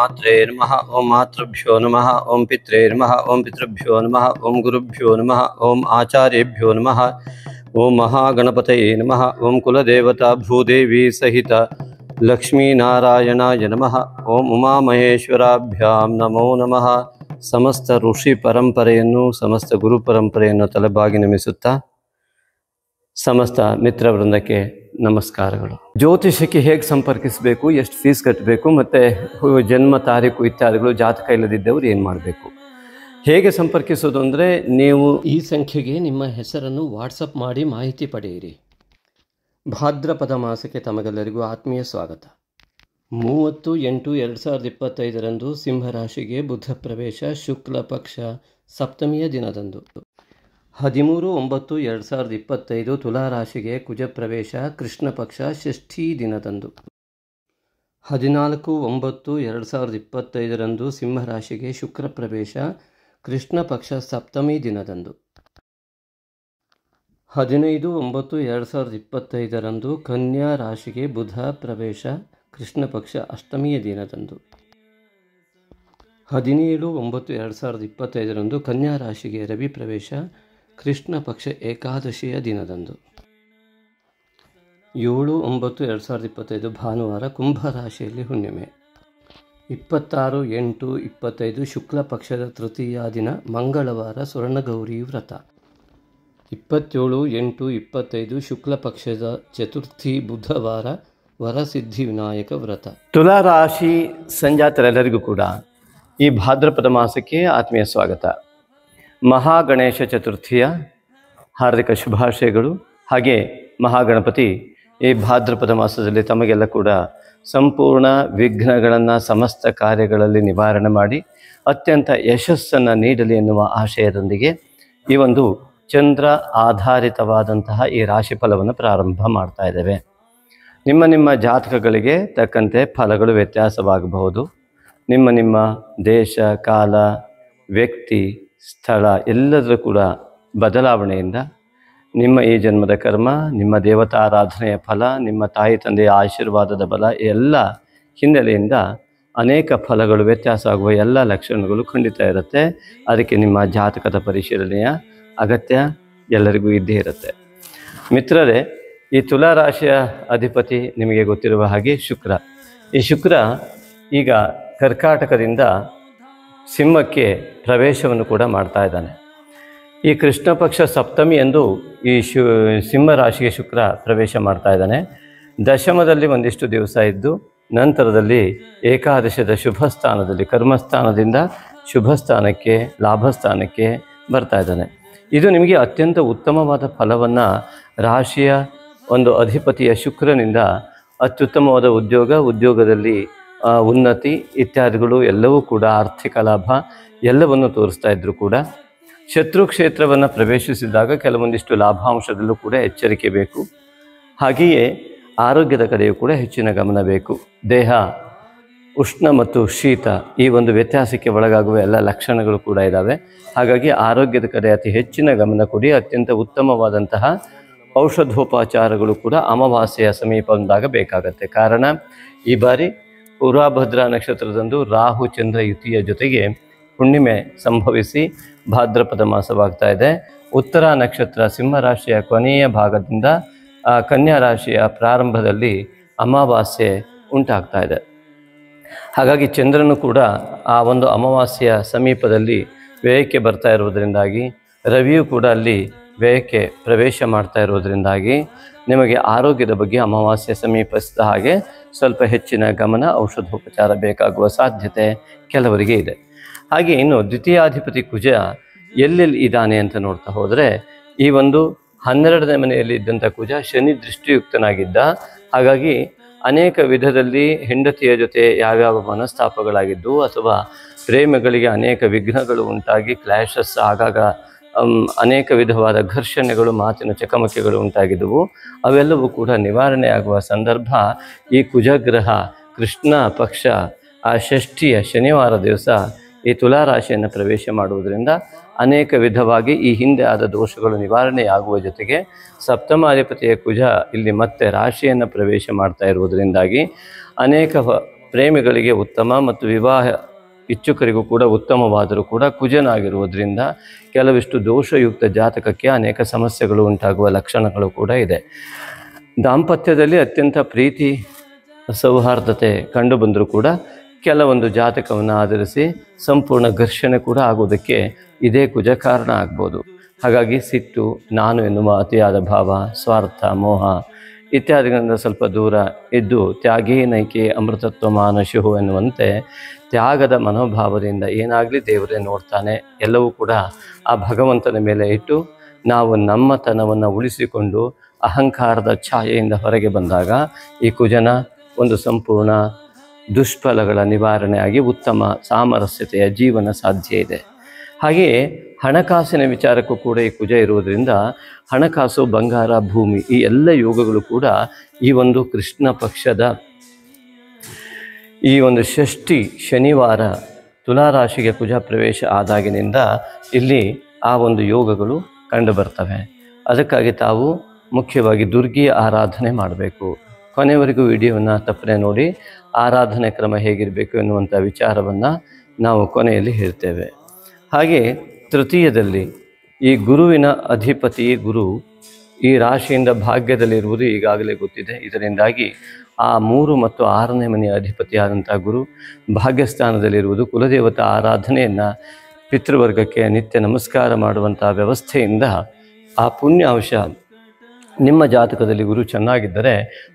मात्रे नमः ओं मातृभ्यो नमः ओं पित्रे नमः ओं पितृभ्यो नमः ओं गुरुभ्यो नमः ओं आचार्येभ्यो नमः ओं महागणपतये नमः ओं कुलदेवता भूदेवी सहित लक्ष्मीनारायणाय नमः ओं उमामहेश्वराभ्यां नमो नमः। ಸಮಸ್ತ ಋಷಿ ಪರಂಪರೆಯನ್ನು ಸಮಸ್ತ ಗುರು ಪರಂಪರೆಯನ್ನು ತಲೆಬಾಗಿ ನಮಿಸುತ್ತಾ ಸಮಸ್ತ ಮಿತ್ರ ವೃಂದಕ್ಕೆ ನಮಸ್ಕಾರಗಳು. ಜ್ಯೋತಿಷಕ್ಕೆ ಹೇಗೆ ಸಂಪರ್ಕಿಸಬೇಕು, ಎಷ್ಟು ಫೀಸ್ ಕಟ್ಟಬೇಕು, ಮತ್ತು ಜನ್ಮ ತಾರೀಕು ಇತ್ಯಾದಿಗಳು, ಜಾತಕ ಇಲ್ಲದಿದ್ದವರು ಏನು ಮಾಡಬೇಕು, ಹೇಗೆ ಸಂಪರ್ಕಿಸೋದು ಅಂದರೆ ನೀವು ಈ ಸಂಖ್ಯೆಗೆ ನಿಮ್ಮ ಹೆಸರನ್ನು ವಾಟ್ಸಪ್ ಮಾಡಿ ಮಾಹಿತಿ ಪಡೆಯಿರಿ. ಭಾದ್ರಪದ ಮಾಸಕ್ಕೆ ತಮಗೆಲ್ಲರಿಗೂ ಆತ್ಮೀಯ ಸ್ವಾಗತ. 30/8/2025 ಸಿಂಹರಾಶಿಗೆ ಬುಧ ಪ್ರವೇಶ, ಶುಕ್ಲ ಪಕ್ಷ ಸಪ್ತಮಿಯ ದಿನದಂದು. 13/9/2025 ತುಲಾರಾಶಿಗೆ ಕುಜ ಪ್ರವೇಶ, ಕೃಷ್ಣ ಪಕ್ಷ ಷಷ್ಠಿ ದಿನದಂದು. 14/9/2025 ಸಿಂಹರಾಶಿಗೆ ಶುಕ್ರ ಪ್ರವೇಶ, ಕೃಷ್ಣ ಪಕ್ಷ ಸಪ್ತಮಿ ದಿನದಂದು. 15/9/2025 ಕನ್ಯಾ ರಾಶಿಗೆ ಬುಧ ಪ್ರವೇಶ, ಕೃಷ್ಣ ಪಕ್ಷ ಅಷ್ಟಮಿಯ ದಿನದಂದು. 17/9/2025 ಕನ್ಯಾ ರಾಶಿಗೆ ರವಿ ಪ್ರವೇಶ, ಕೃಷ್ಣ ಪಕ್ಷ ಏಕಾದಶಿಯ ದಿನದಂದು. 7/9/2025 ಭಾನುವಾರ, ಕುಂಭ ರಾಶಿಯಲ್ಲಿ ಹುಣ್ಣಿಮೆ. 26/8/25 ಶುಕ್ಲ ಪಕ್ಷದ ತೃತೀಯ ದಿನ, ಮಂಗಳವಾರ, ಸ್ವರ್ಣಗೌರಿ ವ್ರತ. 27/8/25 ಶುಕ್ಲ ಪಕ್ಷದ ಚತುರ್ಥಿ, ಬುಧವಾರ, ವರಸಿದ್ಧಿ ವಿನಾಯಕ ವ್ರತ. ತುಲಾರಾಶಿ ಸಂಜಾತರೆಲ್ಲರಿಗೂ ಕೂಡ ಈ ಭಾದ್ರಪದ ಮಾಸಕ್ಕೆ ಆತ್ಮೀಯ ಸ್ವಾಗತ. ಮಹಾಗಣೇಶ ಚತುರ್ಥಿಯ ಹಾರ್ದಿಕ ಶುಭಾಶಯಗಳು. ಹಾಗೆ ಮಹಾಗಣಪತಿ ಈ ಭಾದ್ರಪದ ಮಾಸದಲ್ಲಿ ತಮಗೆಲ್ಲ ಕೂಡ ಸಂಪೂರ್ಣ ವಿಘ್ನಗಳನ್ನು ಸಮಸ್ತ ಕಾರ್ಯಗಳಲ್ಲಿ ನಿವಾರಣೆ ಮಾಡಿ ಅತ್ಯಂತ ಯಶಸ್ಸನ್ನು ನೀಡಲಿ ಎನ್ನುವ ಆಶಯದೊಂದಿಗೆ ಈ ಒಂದು ಚಂದ್ರ ಆಧಾರಿತವಾದಂತಹ ಈ ರಾಶಿ ಫಲವನ್ನು ಪ್ರಾರಂಭ ಮಾಡ್ತಾ ಇದ್ದೇವೆ. ನಿಮ್ಮ ಜಾತಕಗಳಿಗೆ ತಕ್ಕಂತೆ ಫಲಗಳು ವ್ಯತ್ಯಾಸವಾಗಬಹುದು. ನಿಮ್ಮ ದೇಶ, ಕಾಲ, ವ್ಯಕ್ತಿ, ಸ್ಥಳ ಎಲ್ಲದರ ಕೂಡ ಬದಲಾವಣೆಯಿಂದ ನಿಮ್ಮ ಈ ಜನ್ಮದ ಕರ್ಮ, ನಿಮ್ಮ ದೇವತಾರಾಧನೆಯ ಫಲ, ನಿಮ್ಮ ತಾಯಿ ತಂದೆಯ ಆಶೀರ್ವಾದದ ಬಲ ಎಲ್ಲ ಹಿನ್ನೆಲೆಯಿಂದ ಅನೇಕ ಫಲಗಳು ವ್ಯತ್ಯಾಸ ಆಗುವ ಎಲ್ಲ ಲಕ್ಷಣಗಳು ಖಂಡಿತ ಇರುತ್ತೆ. ಅದಕ್ಕೆ ನಿಮ್ಮ ಜಾತಕದ ಪರಿಶೀಲನೆಯ ಅಗತ್ಯ ಎಲ್ಲರಿಗೂ ಇದ್ದೇ ಇರುತ್ತೆ. ಮಿತ್ರರೇ, ಈ ತುಲಾರಾಶಿಯ ಅಧಿಪತಿ ನಿಮಗೆ ಗೊತ್ತಿರುವ ಹಾಗೆ ಶುಕ್ರ. ಈ ಶುಕ್ರ ಈಗ ಕರ್ಕಾಟಕದಿಂದ ಸಿಂಹಕ್ಕೆ ಪ್ರವೇಶವನ್ನು ಕೂಡ ಮಾಡ್ತಾ ಇದ್ದಾನೆ. ಈ ಕೃಷ್ಣ ಪಕ್ಷ ಸಪ್ತಮಿ ಎಂದು ಈ ಸಿಂಹ ರಾಶಿಗೆ ಶುಕ್ರ ಪ್ರವೇಶ ಮಾಡ್ತಾ ಇದ್ದಾನೆ. ದಶಮದಲ್ಲಿ ಒಂದಿಷ್ಟು ದಿವಸ ಇದ್ದು ನಂತರದಲ್ಲಿ ಏಕಾದಶದ ಶುಭ ಸ್ಥಾನದಲ್ಲಿ ಕರ್ಮಸ್ಥಾನದಿಂದ ಶುಭ ಸ್ಥಾನಕ್ಕೆ, ಲಾಭಸ್ಥಾನಕ್ಕೆ ಬರ್ತಾ ಇದ್ದಾನೆ. ಇದು ನಿಮಗೆ ಅತ್ಯಂತ ಉತ್ತಮವಾದ ಫಲವನ್ನು, ರಾಶಿಯ ಒಂದು ಅಧಿಪತಿಯ ಶುಕ್ರನಿಂದ ಅತ್ಯುತ್ತಮವಾದ ಉದ್ಯೋಗದಲ್ಲಿ ಉನ್ನತಿ ಇತ್ಯಾದಿಗಳು ಎಲ್ಲವೂ ಕೂಡ, ಆರ್ಥಿಕ ಲಾಭ ಎಲ್ಲವನ್ನು ತೋರಿಸ್ತಾ ಇದ್ದರೂ ಕೂಡ ಶತ್ರು ಕ್ಷೇತ್ರವನ್ನು ಪ್ರವೇಶಿಸಿದಾಗ ಕೆಲವೊಂದಿಷ್ಟು ಲಾಭಾಂಶದಲ್ಲೂ ಕೂಡ ಎಚ್ಚರಿಕೆ ಬೇಕು. ಹಾಗೆಯೇ ಆರೋಗ್ಯದ ಕಡೆಯೂ ಕೂಡ ಹೆಚ್ಚಿನ ಗಮನ ಬೇಕು. ದೇಹ ಉಷ್ಣ ಮತ್ತು ಶೀತ ಈ ಒಂದು ವ್ಯತ್ಯಾಸಕ್ಕೆ ಒಳಗಾಗುವ ಎಲ್ಲ ಲಕ್ಷಣಗಳು ಕೂಡ ಇದ್ದಾವೆ. ಹಾಗಾಗಿ ಆರೋಗ್ಯದ ಕಡೆ ಅತಿ ಹೆಚ್ಚಿನ ಗಮನ ಕೊಡಿ. ಅತ್ಯಂತ ಉತ್ತಮವಾದಂತಹ ಔಷಧೋಪಚಾರಗಳು ಕೂಡ ಅಮಾವಾಸ್ಯೆಯ ಸಮೀಪ ಬಂದಾಗ ಬೇಕಾಗತ್ತೆ. ಕಾರಣ ಈ ಬಾರಿ ಪೂರ್ವಭದ್ರಾ ನಕ್ಷತ್ರದಂದು ರಾಹು ಚಂದ್ರ ಯುತಿಯ ಜೊತೆಗೆ ಹುಣ್ಣಿಮೆ ಸಂಭವಿಸಿ ಭಾದ್ರಪದ ಮಾಸವಾಗ್ತಾ ಇದೆ. ಉತ್ತರ ನಕ್ಷತ್ರ ಸಿಂಹರಾಶಿಯ ಕೊನೆಯ ಭಾಗದಿಂದ ಕನ್ಯಾ ರಾಶಿಯ ಪ್ರಾರಂಭದಲ್ಲಿ ಅಮಾವಾಸ್ಯೆ ಉಂಟಾಗ್ತಾ ಇದೆ. ಹಾಗಾಗಿ ಚಂದ್ರನು ಕೂಡ ಆ ಒಂದು ಅಮಾವಾಸ್ಯೆಯ ಸಮೀಪದಲ್ಲಿ ವ್ಯಯಕ್ಕೆ ಬರ್ತಾ ಇರುವುದರಿಂದಾಗಿ, ರವಿಯು ಕೂಡ ಅಲ್ಲಿ ವ್ಯಯಕ್ಕೆ ಪ್ರವೇಶ ಮಾಡ್ತಾ ಇರೋದರಿಂದಾಗಿ ನಿಮಗೆ ಆರೋಗ್ಯದ ಬಗ್ಗೆ ಅಮಾವಾಸ್ಯೆ ಸಮೀಪಿಸಿದ ಹಾಗೆ ಸ್ವಲ್ಪ ಹೆಚ್ಚಿನ ಗಮನ, ಔಷಧೋಪಚಾರ ಬೇಕಾಗುವ ಸಾಧ್ಯತೆ ಕೆಲವರಿಗೆ ಇದೆ. ಹಾಗೆ ಇನ್ನು ದ್ವಿತೀಯಾಧಿಪತಿ ಕುಜ ಎಲ್ಲೆಲ್ಲಿ ಇದ್ದಾನೆ ಅಂತ ನೋಡ್ತಾ ಹೋದರೆ, ಈ ಒಂದು 12ನೇ ಮನೆಯಲ್ಲಿ ಇದ್ದಂಥ ಕುಜ ಶನಿ ದೃಷ್ಟಿಯುಕ್ತನಾಗಿದ್ದ. ಹಾಗಾಗಿ ಅನೇಕ ವಿಧದಲ್ಲಿ ಹೆಂಡತಿಯ ಜೊತೆ ಯಾವ್ಯಾವ ಮನಸ್ತಾಪಗಳಾಗಿದ್ದು ಅಥವಾ ಪ್ರೇಮಿಗಳಿಗೆ ಅನೇಕ ವಿಘ್ನಗಳು ಉಂಟಾಗಿ ಕ್ಲ್ಯಾಶಸ್ ಆಗಾಗ ಅನೇಕ ವಿಧವಾದ ಘರ್ಷಣೆಗಳು, ಮಾತಿನ ಚಕಮಕಿಗಳು ಉಂಟಾಗಿದ್ದವು. ಅವೆಲ್ಲವೂ ಕೂಡ ನಿವಾರಣೆ ಆಗುವ ಸಂದರ್ಭ ಈ ಕುಜಗ್ರಹ ಕೃಷ್ಣ ಪಕ್ಷ ಆ ಷಷ್ಠಿಯ ಶನಿವಾರ ದಿವಸ ಈ ತುಲಾರಾಶಿಯನ್ನು ಪ್ರವೇಶ ಮಾಡುವುದರಿಂದ ಅನೇಕ ವಿಧವಾಗಿ ಈ ಹಿಂದೆ ಆದ ದೋಷಗಳು ನಿವಾರಣೆಯಾಗುವ ಜೊತೆಗೆ ಸಪ್ತಮಾಧಿಪತಿಯ ಕುಜ ಇಲ್ಲಿ ಮತ್ತೆ ರಾಶಿಯನ್ನು ಪ್ರವೇಶ ಮಾಡ್ತಾ ಇರುವುದರಿಂದಾಗಿ ಅನೇಕ ಪ್ರೇಮಿಗಳಿಗೆ ಉತ್ತಮ ಮತ್ತು ವಿವಾಹ ಇಚ್ಛುಕರಿಗೂ ಕೂಡ ಉತ್ತಮವಾದರೂ ಕೂಡ ಕುಜನಾಗಿರುವುದರಿಂದ ಕೆಲವಿಷ್ಟು ದೋಷಯುಕ್ತ ಜಾತಕಕ್ಕೆ ಅನೇಕ ಸಮಸ್ಯೆಗಳು ಉಂಟಾಗುವ ಲಕ್ಷಣಗಳು ಕೂಡ ಇದೆ. ದಾಂಪತ್ಯದಲ್ಲಿ ಅತ್ಯಂತ ಪ್ರೀತಿ ಸೌಹಾರ್ದತೆ ಕಂಡು ಬಂದರೂ ಕೂಡ ಕೆಲವೊಂದು ಜಾತಕವನ್ನು ಆಧರಿಸಿ ಸಂಪೂರ್ಣ ಘರ್ಷಣೆ ಕೂಡ ಆಗುವುದಕ್ಕೆ ಇದೇ ಕುಜ ಕಾರಣ ಆಗ್ಬೋದು. ಹಾಗಾಗಿ ಸಿಟ್ಟು, ನಾನು ಎನ್ನುವ ಅತಿಯಾದ ಭಾವ, ಸ್ವಾರ್ಥ, ಮೋಹ ಇತ್ಯಾದಿಗಳಿಂದ ಸ್ವಲ್ಪ ದೂರ ಇದ್ದು ತ್ಯಾಗೇ ನೈಕೆ ಅಮೃತತ್ವ ಮಾನಶು ಎನ್ನುವಂತೆ ತ್ಯಾಗದ ಮನೋಭಾವದಿಂದ ಏನಾಗಲಿ ದೇವರೇ ನೋಡ್ತಾನೆ, ಎಲ್ಲವೂ ಕೂಡ ಆ ಭಗವಂತನ ಮೇಲೆ ಇಟ್ಟು ನಾವು ನಮ್ಮತನವನ್ನು ಉಳಿಸಿಕೊಂಡು ಅಹಂಕಾರದ ಛಾಯೆಯಿಂದ ಹೊರಗೆ ಬಂದಾಗ ಈ ಕುಜನ ಒಂದು ಸಂಪೂರ್ಣ ದುಷ್ಫಲಗಳ ನಿವಾರಣೆಯಾಗಿ ಉತ್ತಮ ಸಾಮರಸ್ಯತೆಯ ಜೀವನ ಸಾಧ್ಯ ಇದೆ. ಹಾಗೆಯೇ ಹಣಕಾಸಿನ ವಿಚಾರಕ್ಕೂ ಕೂಡ ಈ ಕುಜ ಇರುವುದರಿಂದ ಹಣಕಾಸು, ಬಂಗಾರ, ಭೂಮಿ ಈ ಎಲ್ಲ ಯೋಗಗಳು ಕೂಡ ಈ ಒಂದು ಕೃಷ್ಣ ಪಕ್ಷದ ಈ ಒಂದು ಷಷ್ಠಿ ಶನಿವಾರ ತುಲಾರಾಶಿಗೆ ಕುಜ ಪ್ರವೇಶ ಆದಾಗಿನಿಂದ ಇಲ್ಲಿ ಆ ಒಂದು ಯೋಗಗಳು ಕಂಡು ಬರ್ತವೆ. ಅದಕ್ಕಾಗಿ ತಾವು ಮುಖ್ಯವಾಗಿ ದುರ್ಗಿಯ ಆರಾಧನೆ ಮಾಡಬೇಕು. ಕೊನೆವರೆಗೂ ವಿಡಿಯೋವನ್ನು ತಪ್ಪದೆ ನೋಡಿ ಆರಾಧನೆ ಕ್ರಮ ಹೇಗಿರಬೇಕು ಎನ್ನುವಂಥ ವಿಚಾರವನ್ನು ನಾವು ಕೊನೆಯಲ್ಲಿ ಹೇಳ್ತೇವೆ. ಹಾಗೆ ತೃತೀಯದಲ್ಲಿ ಈ ಗುರುವಿನ ಅಧಿಪತಿ ಗುರು ಈ ರಾಶಿಯಿಂದ ಭಾಗ್ಯದಲ್ಲಿರುವುದು ಈಗಾಗಲೇ ಗೊತ್ತಿದೆ. ಇದರಿಂದಾಗಿ ಆ 3 ಮತ್ತು 6ನೇ ಮನೆಯ ಅಧಿಪತಿಯಾದಂಥ ಗುರು ಭಾಗ್ಯಸ್ಥಾನದಲ್ಲಿರುವುದು ಕುಲದೇವತಾ ಆರಾಧನೆಯನ್ನು ಪಿತೃವರ್ಗಕ್ಕೆ ನಿತ್ಯ ನಮಸ್ಕಾರ ಮಾಡುವಂಥ ವ್ಯವಸ್ಥೆಯಿಂದ ಆ ಪುಣ್ಯಾಂಶ ನಿಮ್ಮ ಜಾತಕದಲ್ಲಿ ಗುರು ಚೆನ್ನಾಗಿದ್ದರೆ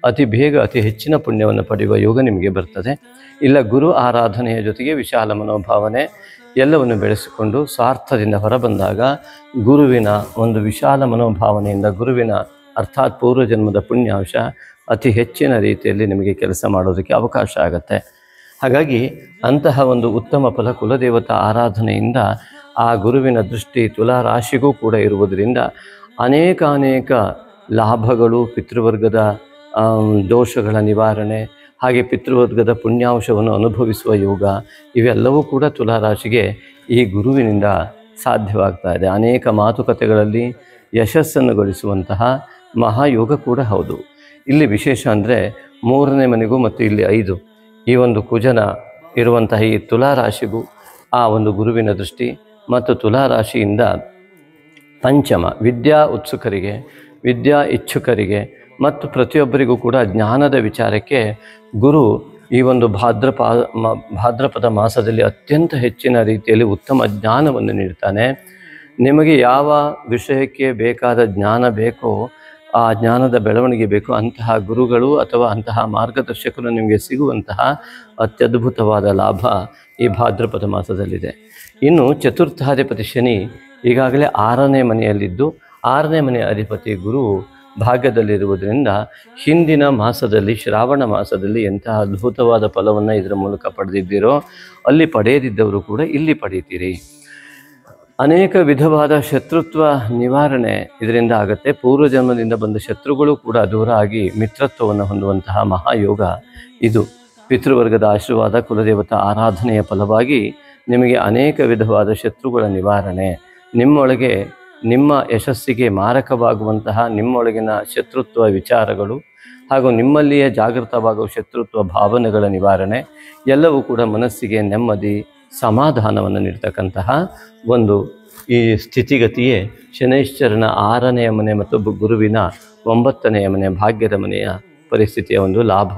ಅತಿ ಬೇಗ ಅತಿ ಹೆಚ್ಚಿನ ಪುಣ್ಯವನ್ನು ಪಡೆಯುವ ಯೋಗ ನಿಮಗೆ ಬರ್ತದೆ. ಇಲ್ಲ ಗುರು ಆರಾಧನೆಯ ಜೊತೆಗೆ ವಿಶಾಲ ಮನೋಭಾವನೆ ಎಲ್ಲವನ್ನು ಬೆಳೆಸಿಕೊಂಡು ಸ್ವಾರ್ಥದಿಂದ ಹೊರಬಂದಾಗ ಗುರುವಿನ ಒಂದು ವಿಶಾಲ ಮನೋಭಾವನೆಯಿಂದ ಗುರುವಿನ ಅರ್ಥಾತ್ ಪೂರ್ವಜನ್ಮದ ಪುಣ್ಯಾಂಶ ಅತಿ ಹೆಚ್ಚಿನ ರೀತಿಯಲ್ಲಿ ನಿಮಗೆ ಕೆಲಸ ಮಾಡೋದಕ್ಕೆ ಅವಕಾಶ ಆಗುತ್ತೆ. ಹಾಗಾಗಿ ಅಂತಹ ಒಂದು ಉತ್ತಮ ಫಲ ಕುಲದೇವತಾ ಆರಾಧನೆಯಿಂದ ಆ ಗುರುವಿನ ದೃಷ್ಟಿ ತುಲಾ ರಾಶಿಗೂ ಕೂಡ ಇರುವುದರಿಂದ ಅನೇಕ ಲಾಭಗಳು, ಪಿತೃವರ್ಗದ ದೋಷಗಳ ನಿವಾರಣೆ, ಹಾಗೆ ಪಿತೃವರ್ಗದ ಪುಣ್ಯಾಂಶವನ್ನು ಅನುಭವಿಸುವ ಯೋಗ ಇವೆಲ್ಲವೂ ಕೂಡ ತುಲಾರಾಶಿಗೆ ಈ ಗುರುವಿನಿಂದ ಸಾಧ್ಯವಾಗ್ತಾ ಇದೆ. ಅನೇಕ ಮಾತುಕತೆಗಳಲ್ಲಿ ಯಶಸ್ಸನ್ನು ಗಳಿಸುವಂತಹ ಮಹಾಯೋಗ ಕೂಡ ಹೌದು. ಇಲ್ಲಿ ವಿಶೇಷ ಅಂದರೆ 3ನೇ ಮನೆಗೂ ಮತ್ತು ಇಲ್ಲಿ 5 ಈ ಒಂದು ಕುಜನ ಇರುವಂತಹ ಈ ತುಲಾರಾಶಿಗೂ ಆ ಒಂದು ಗುರುವಿನ ದೃಷ್ಟಿ ಮತ್ತು ತುಲಾರಾಶಿಯಿಂದ ಪಂಚಮ ವಿದ್ಯಾ ಉತ್ಸುಕರಿಗೆ, ವಿದ್ಯಾ ಇಚ್ಛುಕರಿಗೆ ಮತ್ತು ಪ್ರತಿಯೊಬ್ಬರಿಗೂ ಕೂಡ ಜ್ಞಾನದ ವಿಚಾರಕ್ಕೆ ಗುರು ಈ ಒಂದು ಭಾದ್ರಪದ ಮಾಸದಲ್ಲಿ ಅತ್ಯಂತ ಹೆಚ್ಚಿನ ರೀತಿಯಲ್ಲಿ ಉತ್ತಮ ಜ್ಞಾನವನ್ನು ನೀಡ್ತಾನೆ. ನಿಮಗೆ ಯಾವ ವಿಷಯಕ್ಕೆ ಬೇಕಾದ ಜ್ಞಾನ ಬೇಕೋ, ಆ ಜ್ಞಾನದ ಬೆಳವಣಿಗೆ ಬೇಕೋ ಅಂತಹ ಗುರುಗಳು ಅಥವಾ ಅಂತಹ ಮಾರ್ಗದರ್ಶಕರು ನಿಮಗೆ ಸಿಗುವಂತಹ ಅತ್ಯದ್ಭುತವಾದ ಲಾಭ ಈ ಭಾದ್ರಪದ ಮಾಸದಲ್ಲಿದೆ. ಇನ್ನು ಚತುರ್ಥಾಧಿಪತಿ ಶನಿ ಈಗಾಗಲೇ 6ನೇ ಮನೆಯಲ್ಲಿದ್ದು 6ನೇ ಮನೆಯ ಅಧಿಪತಿ ಗುರು ಭಾಗ್ಯದಲ್ಲಿರುವುದರಿಂದ ಹಿಂದಿನ ಮಾಸದಲ್ಲಿ ಶ್ರಾವಣ ಮಾಸದಲ್ಲಿ ಎಂತಹ ಅದ್ಭುತವಾದ ಫಲವನ್ನು ಇದರ ಮೂಲಕ ಪಡೆದಿದ್ದೀರೋ ಅಲ್ಲಿ ಪಡೆಯದಿದ್ದವರು ಕೂಡ ಇಲ್ಲಿ ಪಡೆಯುತ್ತೀರಿ. ಅನೇಕ ವಿಧವಾದ ಶತ್ರುತ್ವ ನಿವಾರಣೆ ಇದರಿಂದ ಆಗುತ್ತೆ. ಪೂರ್ವಜನ್ಮದಿಂದ ಬಂದ ಶತ್ರುಗಳು ಕೂಡ ದೂರ ಆಗಿ ಮಿತ್ರತ್ವವನ್ನು ಹೊಂದುವಂತಹ ಮಹಾಯೋಗ ಇದು. ಪಿತೃವರ್ಗದ ಆಶೀರ್ವಾದ, ಕುಲದೇವತಾ ಆರಾಧನೆಯ ಫಲವಾಗಿ ನಿಮಗೆ ಅನೇಕ ವಿಧವಾದ ಶತ್ರುಗಳ ನಿವಾರಣೆ, ನಿಮ್ಮೊಳಗೆ ನಿಮ್ಮ ಯಶಸ್ಸಿಗೆ ಮಾರಕವಾಗುವಂತಹ ನಿಮ್ಮೊಳಗಿನ ಶತ್ರುತ್ವ ವಿಚಾರಗಳು ಹಾಗೂ ನಿಮ್ಮಲ್ಲಿಯೇ ಜಾಗೃತವಾಗುವ ಶತ್ರುತ್ವ ಭಾವನೆಗಳ ನಿವಾರಣೆ ಎಲ್ಲವೂ ಕೂಡ ಮನಸ್ಸಿಗೆ ನೆಮ್ಮದಿ, ಸಮಾಧಾನವನ್ನು ನೀಡ್ತಕ್ಕಂತಹ ಒಂದು ಈ ಸ್ಥಿತಿಗತಿಯೇ ಶನೈಶ್ಚರನ 6ನೇ ಮನೆ ಮತ್ತು ಗುರುವಿನ 9ನೇ ಮನೆ ಭಾಗ್ಯದ ಮನೆಯ ಪರಿಸ್ಥಿತಿಯ ಒಂದು ಲಾಭ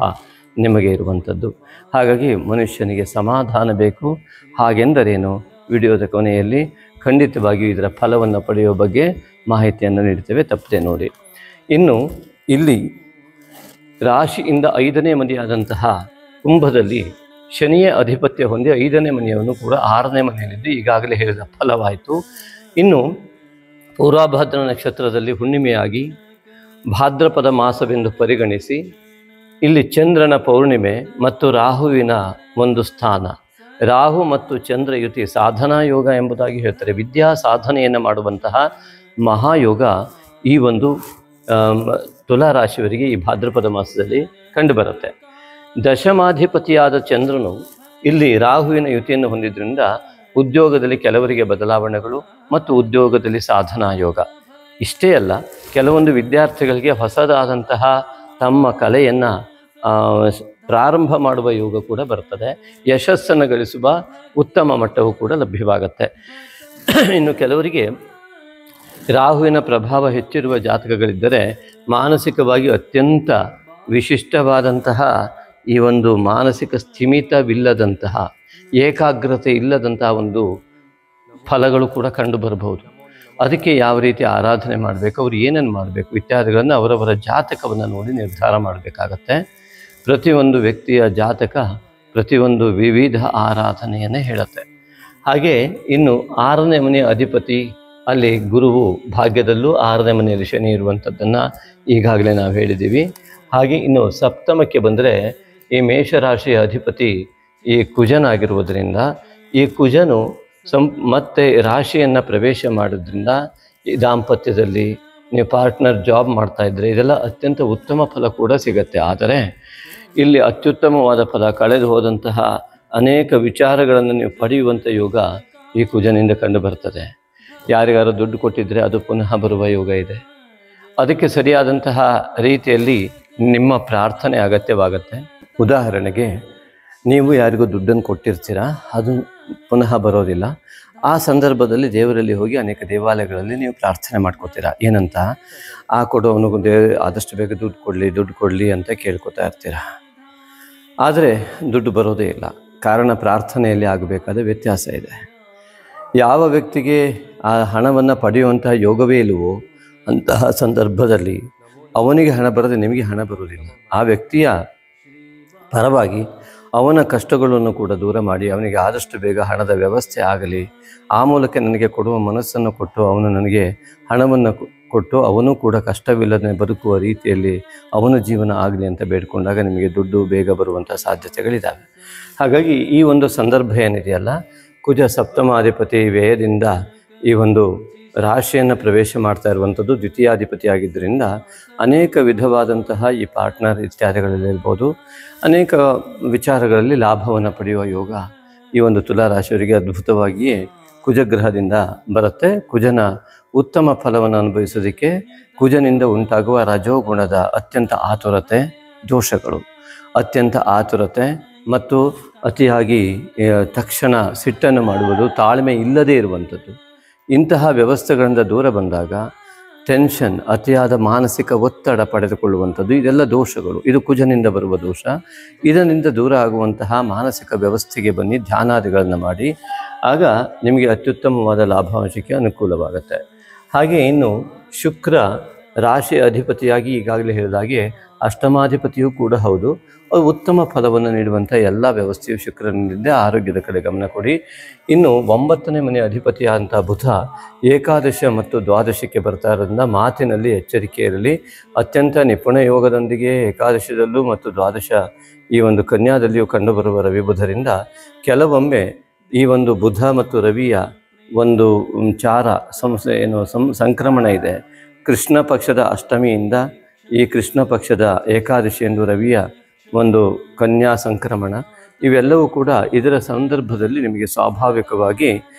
ನಿಮಗೆ ಇರುವಂಥದ್ದು. ಹಾಗಾಗಿ ಮನುಷ್ಯನಿಗೆ ಸಮಾಧಾನ ಬೇಕು. ಹಾಗೆಂದರೇನು ವಿಡಿಯೋದ ಕೊನೆಯಲ್ಲಿ ಖಂಡಿತವಾಗಿಯೂ ಇದರ ಫಲವನ್ನು ಪಡೆಯುವ ಬಗ್ಗೆ ಮಾಹಿತಿಯನ್ನು ನೀಡ್ತೇವೆ, ತಪ್ಪದೆ ನೋಡಿ. ಇನ್ನು ಇಲ್ಲಿ ರಾಶಿಯಿಂದ 5ನೇ ಮನೆಯಾದಂತಹ ಕುಂಭದಲ್ಲಿ ಶನಿಯ ಆಧಿಪತ್ಯ ಹೊಂದಿ 5ನೇ ಮನೆಯನ್ನು ಕೂಡ 6ನೇ ಮನೆಯಲ್ಲಿದ್ದು ಈಗಾಗಲೇ ಹೇಳಿದ ಫಲವಾಯಿತು. ಇನ್ನು ಪೂರ್ವಭಾದ್ರ ನಕ್ಷತ್ರದಲ್ಲಿ ಹುಣ್ಣಿಮೆಯಾಗಿ ಭಾದ್ರಪದ ಮಾಸವೆಂದು ಪರಿಗಣಿಸಿ ಇಲ್ಲಿ ಚಂದ್ರನ ಪೌರ್ಣಿಮೆ ಮತ್ತು ರಾಹುವಿನ ಒಂದು ಸ್ಥಾನ, ರಾಹು ಮತ್ತು ಚಂದ್ರ ಯುತಿ ಸಾಧನಾ ಯೋಗ ಎಂಬುದಾಗಿ ಹೇಳ್ತಾರೆ. ವಿದ್ಯಾ ಸಾಧನೆಯನ್ನು ಮಾಡುವಂತಹ ಮಹಾಯೋಗ ಈ ಒಂದು ತುಲಾರಾಶಿಯವರಿಗೆ ಈ ಭಾದ್ರಪದ ಮಾಸದಲ್ಲಿ ಕಂಡುಬರುತ್ತೆ. ದಶಮಾಧಿಪತಿಯಾದ ಚಂದ್ರನು ಇಲ್ಲಿ ರಾಹುವಿನ ಯುತಿಯನ್ನು ಹೊಂದಿದ್ದರಿಂದ ಉದ್ಯೋಗದಲ್ಲಿ ಕೆಲವರಿಗೆ ಬದಲಾವಣೆಗಳು ಮತ್ತು ಉದ್ಯೋಗದಲ್ಲಿ ಸಾಧನಾ ಯೋಗ. ಇಷ್ಟೇ ಅಲ್ಲ, ಕೆಲವೊಂದು ವಿದ್ಯಾರ್ಥಿಗಳಿಗೆ ಹೊಸದಾದಂತಹ ತಮ್ಮ ಕಲೆಯನ್ನು ಪ್ರಾರಂಭ ಮಾಡುವ ಯೋಗ ಕೂಡ ಬರ್ತದೆ. ಯಶಸ್ಸನ್ನು ಗಳಿಸುವ ಉತ್ತಮ ಮಟ್ಟವೂ ಕೂಡ ಲಭ್ಯವಾಗುತ್ತೆ. ಇನ್ನು ಕೆಲವರಿಗೆ ರಾಹುವಿನ ಪ್ರಭಾವ ಹೆಚ್ಚಿರುವ ಜಾತಕಗಳಿದ್ದರೆ ಮಾನಸಿಕವಾಗಿ ಅತ್ಯಂತ ವಿಶಿಷ್ಟವಾದಂತಹ ಈ ಒಂದು ಮಾನಸಿಕ ಸ್ಥಿಮಿತವಿಲ್ಲದಂತಹ, ಏಕಾಗ್ರತೆ ಇಲ್ಲದಂತಹ ಒಂದು ಫಲಗಳು ಕೂಡ ಕಂಡು ಬರಬಹುದು. ಅದಕ್ಕೆ ಯಾವ ರೀತಿ ಆರಾಧನೆ ಮಾಡಬೇಕು, ಅವ್ರು ಏನನ್ನು ಮಾಡಬೇಕು ಇತ್ಯಾದಿಗಳನ್ನು ಅವರವರ ಜಾತಕವನ್ನು ನೋಡಿ ನಿರ್ಧಾರ ಮಾಡಬೇಕಾಗತ್ತೆ. ಪ್ರತಿಯೊಂದು ವ್ಯಕ್ತಿಯ ಜಾತಕ ಪ್ರತಿಯೊಂದು ವಿವಿಧ ಆರಾಧನೆಯನ್ನೇ ಹೇಳುತ್ತೆ. ಹಾಗೆ ಇನ್ನು 6ನೇ ಮನೆಯ ಅಧಿಪತಿ ಅಲ್ಲಿ ಗುರುವು ಭಾಗ್ಯದಲ್ಲೂ 6ನೇ ಮನೆಯಲ್ಲಿ ಶನಿ ಇರುವಂಥದ್ದನ್ನು ಈಗಾಗಲೇ ನಾವು ಹೇಳಿದ್ದೀವಿ. ಹಾಗೆ ಇನ್ನು ಸಪ್ತಮಕ್ಕೆ ಬಂದರೆ ಈ ಮೇಷರಾಶಿಯ ಅಧಿಪತಿ ಈ ಕುಜನಾಗಿರುವುದರಿಂದ ಈ ಕುಜನು ಮತ್ತೆ ರಾಶಿಯನ್ನು ಪ್ರವೇಶ ಮಾಡೋದ್ರಿಂದ ಈ ದಾಂಪತ್ಯದಲ್ಲಿ ನೀವು ಪಾರ್ಟ್ನರ್ ಜಾಬ್ ಮಾಡ್ತಾಯಿದ್ರೆ ಇದೆಲ್ಲ ಅತ್ಯಂತ ಉತ್ತಮ ಫಲ ಕೂಡ ಸಿಗತ್ತೆ. ಆದರೆ ಇಲ್ಲಿ ಅತ್ಯುತ್ತಮವಾದ ಫಲ, ಕಳೆದು ಹೋದಂತಹ ಅನೇಕ ವಿಚಾರಗಳನ್ನು ನೀವು ಪಡೆಯುವಂಥ ಯೋಗ ಈ ಕುಜನಿಂದ ಕಂಡು ಬರ್ತದೆ. ಯಾರಿಗಾರು ದುಡ್ಡು ಕೊಟ್ಟಿದ್ದರೆ ಅದು ಪುನಃ ಬರುವ ಯೋಗ ಇದೆ. ಅದಕ್ಕೆ ಸರಿಯಾದಂತಹ ರೀತಿಯಲ್ಲಿ ನಿಮ್ಮ ಪ್ರಾರ್ಥನೆ ಅಗತ್ಯವಾಗುತ್ತೆ. ಉದಾಹರಣೆಗೆ ನೀವು ಯಾರಿಗೂ ದುಡ್ಡನ್ನು ಕೊಟ್ಟಿರ್ತೀರ, ಅದು ಪುನಃ ಬರೋದಿಲ್ಲ. ಆ ಸಂದರ್ಭದಲ್ಲಿ ದೇವರಲ್ಲಿ ಹೋಗಿ ಅನೇಕ ದೇವಾಲಯಗಳಲ್ಲಿ ನೀವು ಪ್ರಾರ್ಥನೆ ಮಾಡ್ಕೋತೀರ. ಏನಂತ, ಆ ಕೊಡೋವನಿಗೂ ಆದಷ್ಟು ಬೇಗ ದುಡ್ಡು ಕೊಡಲಿ ಅಂತ ಕೇಳ್ಕೊತಾ ಇರ್ತೀರ. ಆದರೆ ದುಡ್ಡು ಬರೋದೇ ಇಲ್ಲ. ಕಾರಣ ಪ್ರಾರ್ಥನೆಯಲ್ಲಿ ಆಗಬೇಕಾದ ವ್ಯತ್ಯಾಸ ಇದೆ. ಯಾವ ವ್ಯಕ್ತಿಗೆ ಆ ಹಣವನ್ನು ಪಡೆಯುವಂತಹ ಯೋಗವೇ ಇಲ್ಲವೋ ಅಂತಹ ಸಂದರ್ಭದಲ್ಲಿ ಅವನಿಗೆ ಹಣ ಬರದೆ ನಿಮಗೆ ಹಣ ಬರುವುದಿಲ್ಲ. ಆ ವ್ಯಕ್ತಿಯ ಪರವಾಗಿ ಅವನ ಕಷ್ಟಗಳನ್ನು ಕೂಡ ದೂರ ಮಾಡಿ ಅವನಿಗೆ ಆದಷ್ಟು ಬೇಗ ಹಣದ ವ್ಯವಸ್ಥೆ ಆಗಲಿ, ಆ ಮೂಲಕ ನನಗೆ ಕೊಡುವ ಮನಸ್ಸನ್ನು ಕೊಟ್ಟು ಅವನು ನನಗೆ ಹಣವನ್ನು ಕೊಟ್ಟು ಅವನು ಕೂಡ ಕಷ್ಟವಿಲ್ಲದೆ ಬದುಕುವ ರೀತಿಯಲ್ಲಿ ಅವನ ಜೀವನ ಆಗಲಿ ಅಂತ ಬೇಡ್ಕೊಂಡಾಗ ನಿಮಗೆ ದುಡ್ಡು ಬೇಗ ಬರುವಂಥ ಸಾಧ್ಯತೆಗಳಿದ್ದಾವೆ. ಹಾಗಾಗಿ ಈ ಒಂದು ಸಂದರ್ಭ ಏನಿದೆಯಲ್ಲ, ಕುಜ ಸಪ್ತಮಾಧಿಪತಿ ವ್ಯಯದಿಂದ ಈ ಒಂದು ರಾಶಿಯನ್ನು ಪ್ರವೇಶ ಮಾಡ್ತಾ ಇರುವಂಥದ್ದು ದ್ವಿತೀಯಾಧಿಪತಿಯಾಗಿದ್ದರಿಂದ ಅನೇಕ ವಿಧವಾದಂತಹ ಈ ಪಾರ್ಟ್ನರ್ ಇತ್ಯಾದಿಗಳಲ್ಲಿ ಇರ್ಬೋದು, ಅನೇಕ ವಿಚಾರಗಳಲ್ಲಿ ಲಾಭವನ್ನು ಪಡೆಯುವ ಯೋಗ ಈ ಒಂದು ತುಲಾರಾಶಿಯವರಿಗೆ ಅದ್ಭುತವಾಗಿಯೇ ಕುಜಗ್ರಹದಿಂದ ಬರುತ್ತೆ. ಕುಜನ ಉತ್ತಮ ಫಲವನ್ನು ಅನುಭವಿಸೋದಕ್ಕೆ ಕುಜನಿಂದ ಉಂಟಾಗುವ ರಜೋಗುಣದ ಅತ್ಯಂತ ಆತುರತೆ ದೋಷಗಳು, ಅತ್ಯಂತ ಆತುರತೆ ಮತ್ತು ಅತಿಯಾಗಿ ತಕ್ಷಣ ಸಿಟ್ಟನ್ನು ಮಾಡುವುದು, ತಾಳ್ಮೆ ಇಲ್ಲದೇ ಇರುವಂಥದ್ದು, ಇಂತಹ ವ್ಯವಸ್ಥೆಗಳಿಂದ ದೂರ ಬಂದಾಗ ಟೆನ್ಷನ್, ಅತಿಯಾದ ಮಾನಸಿಕ ಒತ್ತಡ ಪಡೆದುಕೊಳ್ಳುವಂಥದ್ದು, ಇದೆಲ್ಲ ದೋಷಗಳು. ಇದು ಕುಜನಿಂದ ಬರುವ ದೋಷ. ಇದರಿಂದ ದೂರ ಆಗುವಂತಹ ಮಾನಸಿಕ ವ್ಯವಸ್ಥೆಗೆ ಬನ್ನಿ, ಧ್ಯಾನಾದಿಗಳನ್ನು ಮಾಡಿ, ಆಗ ನಿಮಗೆ ಅತ್ಯುತ್ತಮವಾದ ಲಾಭಾಂಶಕ್ಕೆ ಅನುಕೂಲವಾಗುತ್ತೆ. ಹಾಗೆ ಇನ್ನು ಶುಕ್ರ ರಾಶಿ ಅಧಿಪತಿಯಾಗಿ ಈಗಾಗಲೇ ಹೇಳಿದಾಗೆ ಅಷ್ಟಮಾಧಿಪತಿಯೂ ಕೂಡ ಹೌದು. ಅದು ಉತ್ತಮ ಫಲವನ್ನು ನೀಡುವಂಥ ಎಲ್ಲ ವ್ಯವಸ್ಥೆಯು ಶುಕ್ರನಿಂದ ಆರೋಗ್ಯದ ಕಡೆ ಗಮನ ಕೊಡಿ. ಇನ್ನು 9ನೇ ಮನೆ ಅಧಿಪತಿಯಾದಂಥ ಬುಧ ಏಕಾದಶ ಮತ್ತು ದ್ವಾದಶಕ್ಕೆ ಬರ್ತಾ ಇರೋದ್ರಿಂದ ಮಾತಿನಲ್ಲಿ ಎಚ್ಚರಿಕೆ ಇರಲಿ. ಅತ್ಯಂತ ನಿಪುಣ ಯೋಗದೊಂದಿಗೆ ಏಕಾದಶದಲ್ಲೂ ಮತ್ತು ದ್ವಾದಶ ಈ ಒಂದು ಕನ್ಯಾದಲ್ಲಿಯೂ ಕಂಡುಬರುವ ರವಿ ಬುಧರಿಂದ ಕೆಲವೊಮ್ಮೆ ಈ ಒಂದು ಬುಧ ಮತ್ತು ರವಿಯ ಒಂದು ಸಂಕ್ರಮಣ ಇದೆ. ಕೃಷ್ಣ ಪಕ್ಷದ ಅಷ್ಟಮಿಯಿಂದ ಈ ಕೃಷ್ಣ ಪಕ್ಷದ ಏಕಾದಶಿ ಎಂದು ರವಿಯ ಒಂದು ಕನ್ಯಾ ಸಂಕ್ರಮಣ, ಇವೆಲ್ಲವೂ ಕೂಡ ಇದರ ಸಂದರ್ಭದಲ್ಲಿ ನಿಮಗೆ ಸ್ವಾಭಾವಿಕವಾಗಿ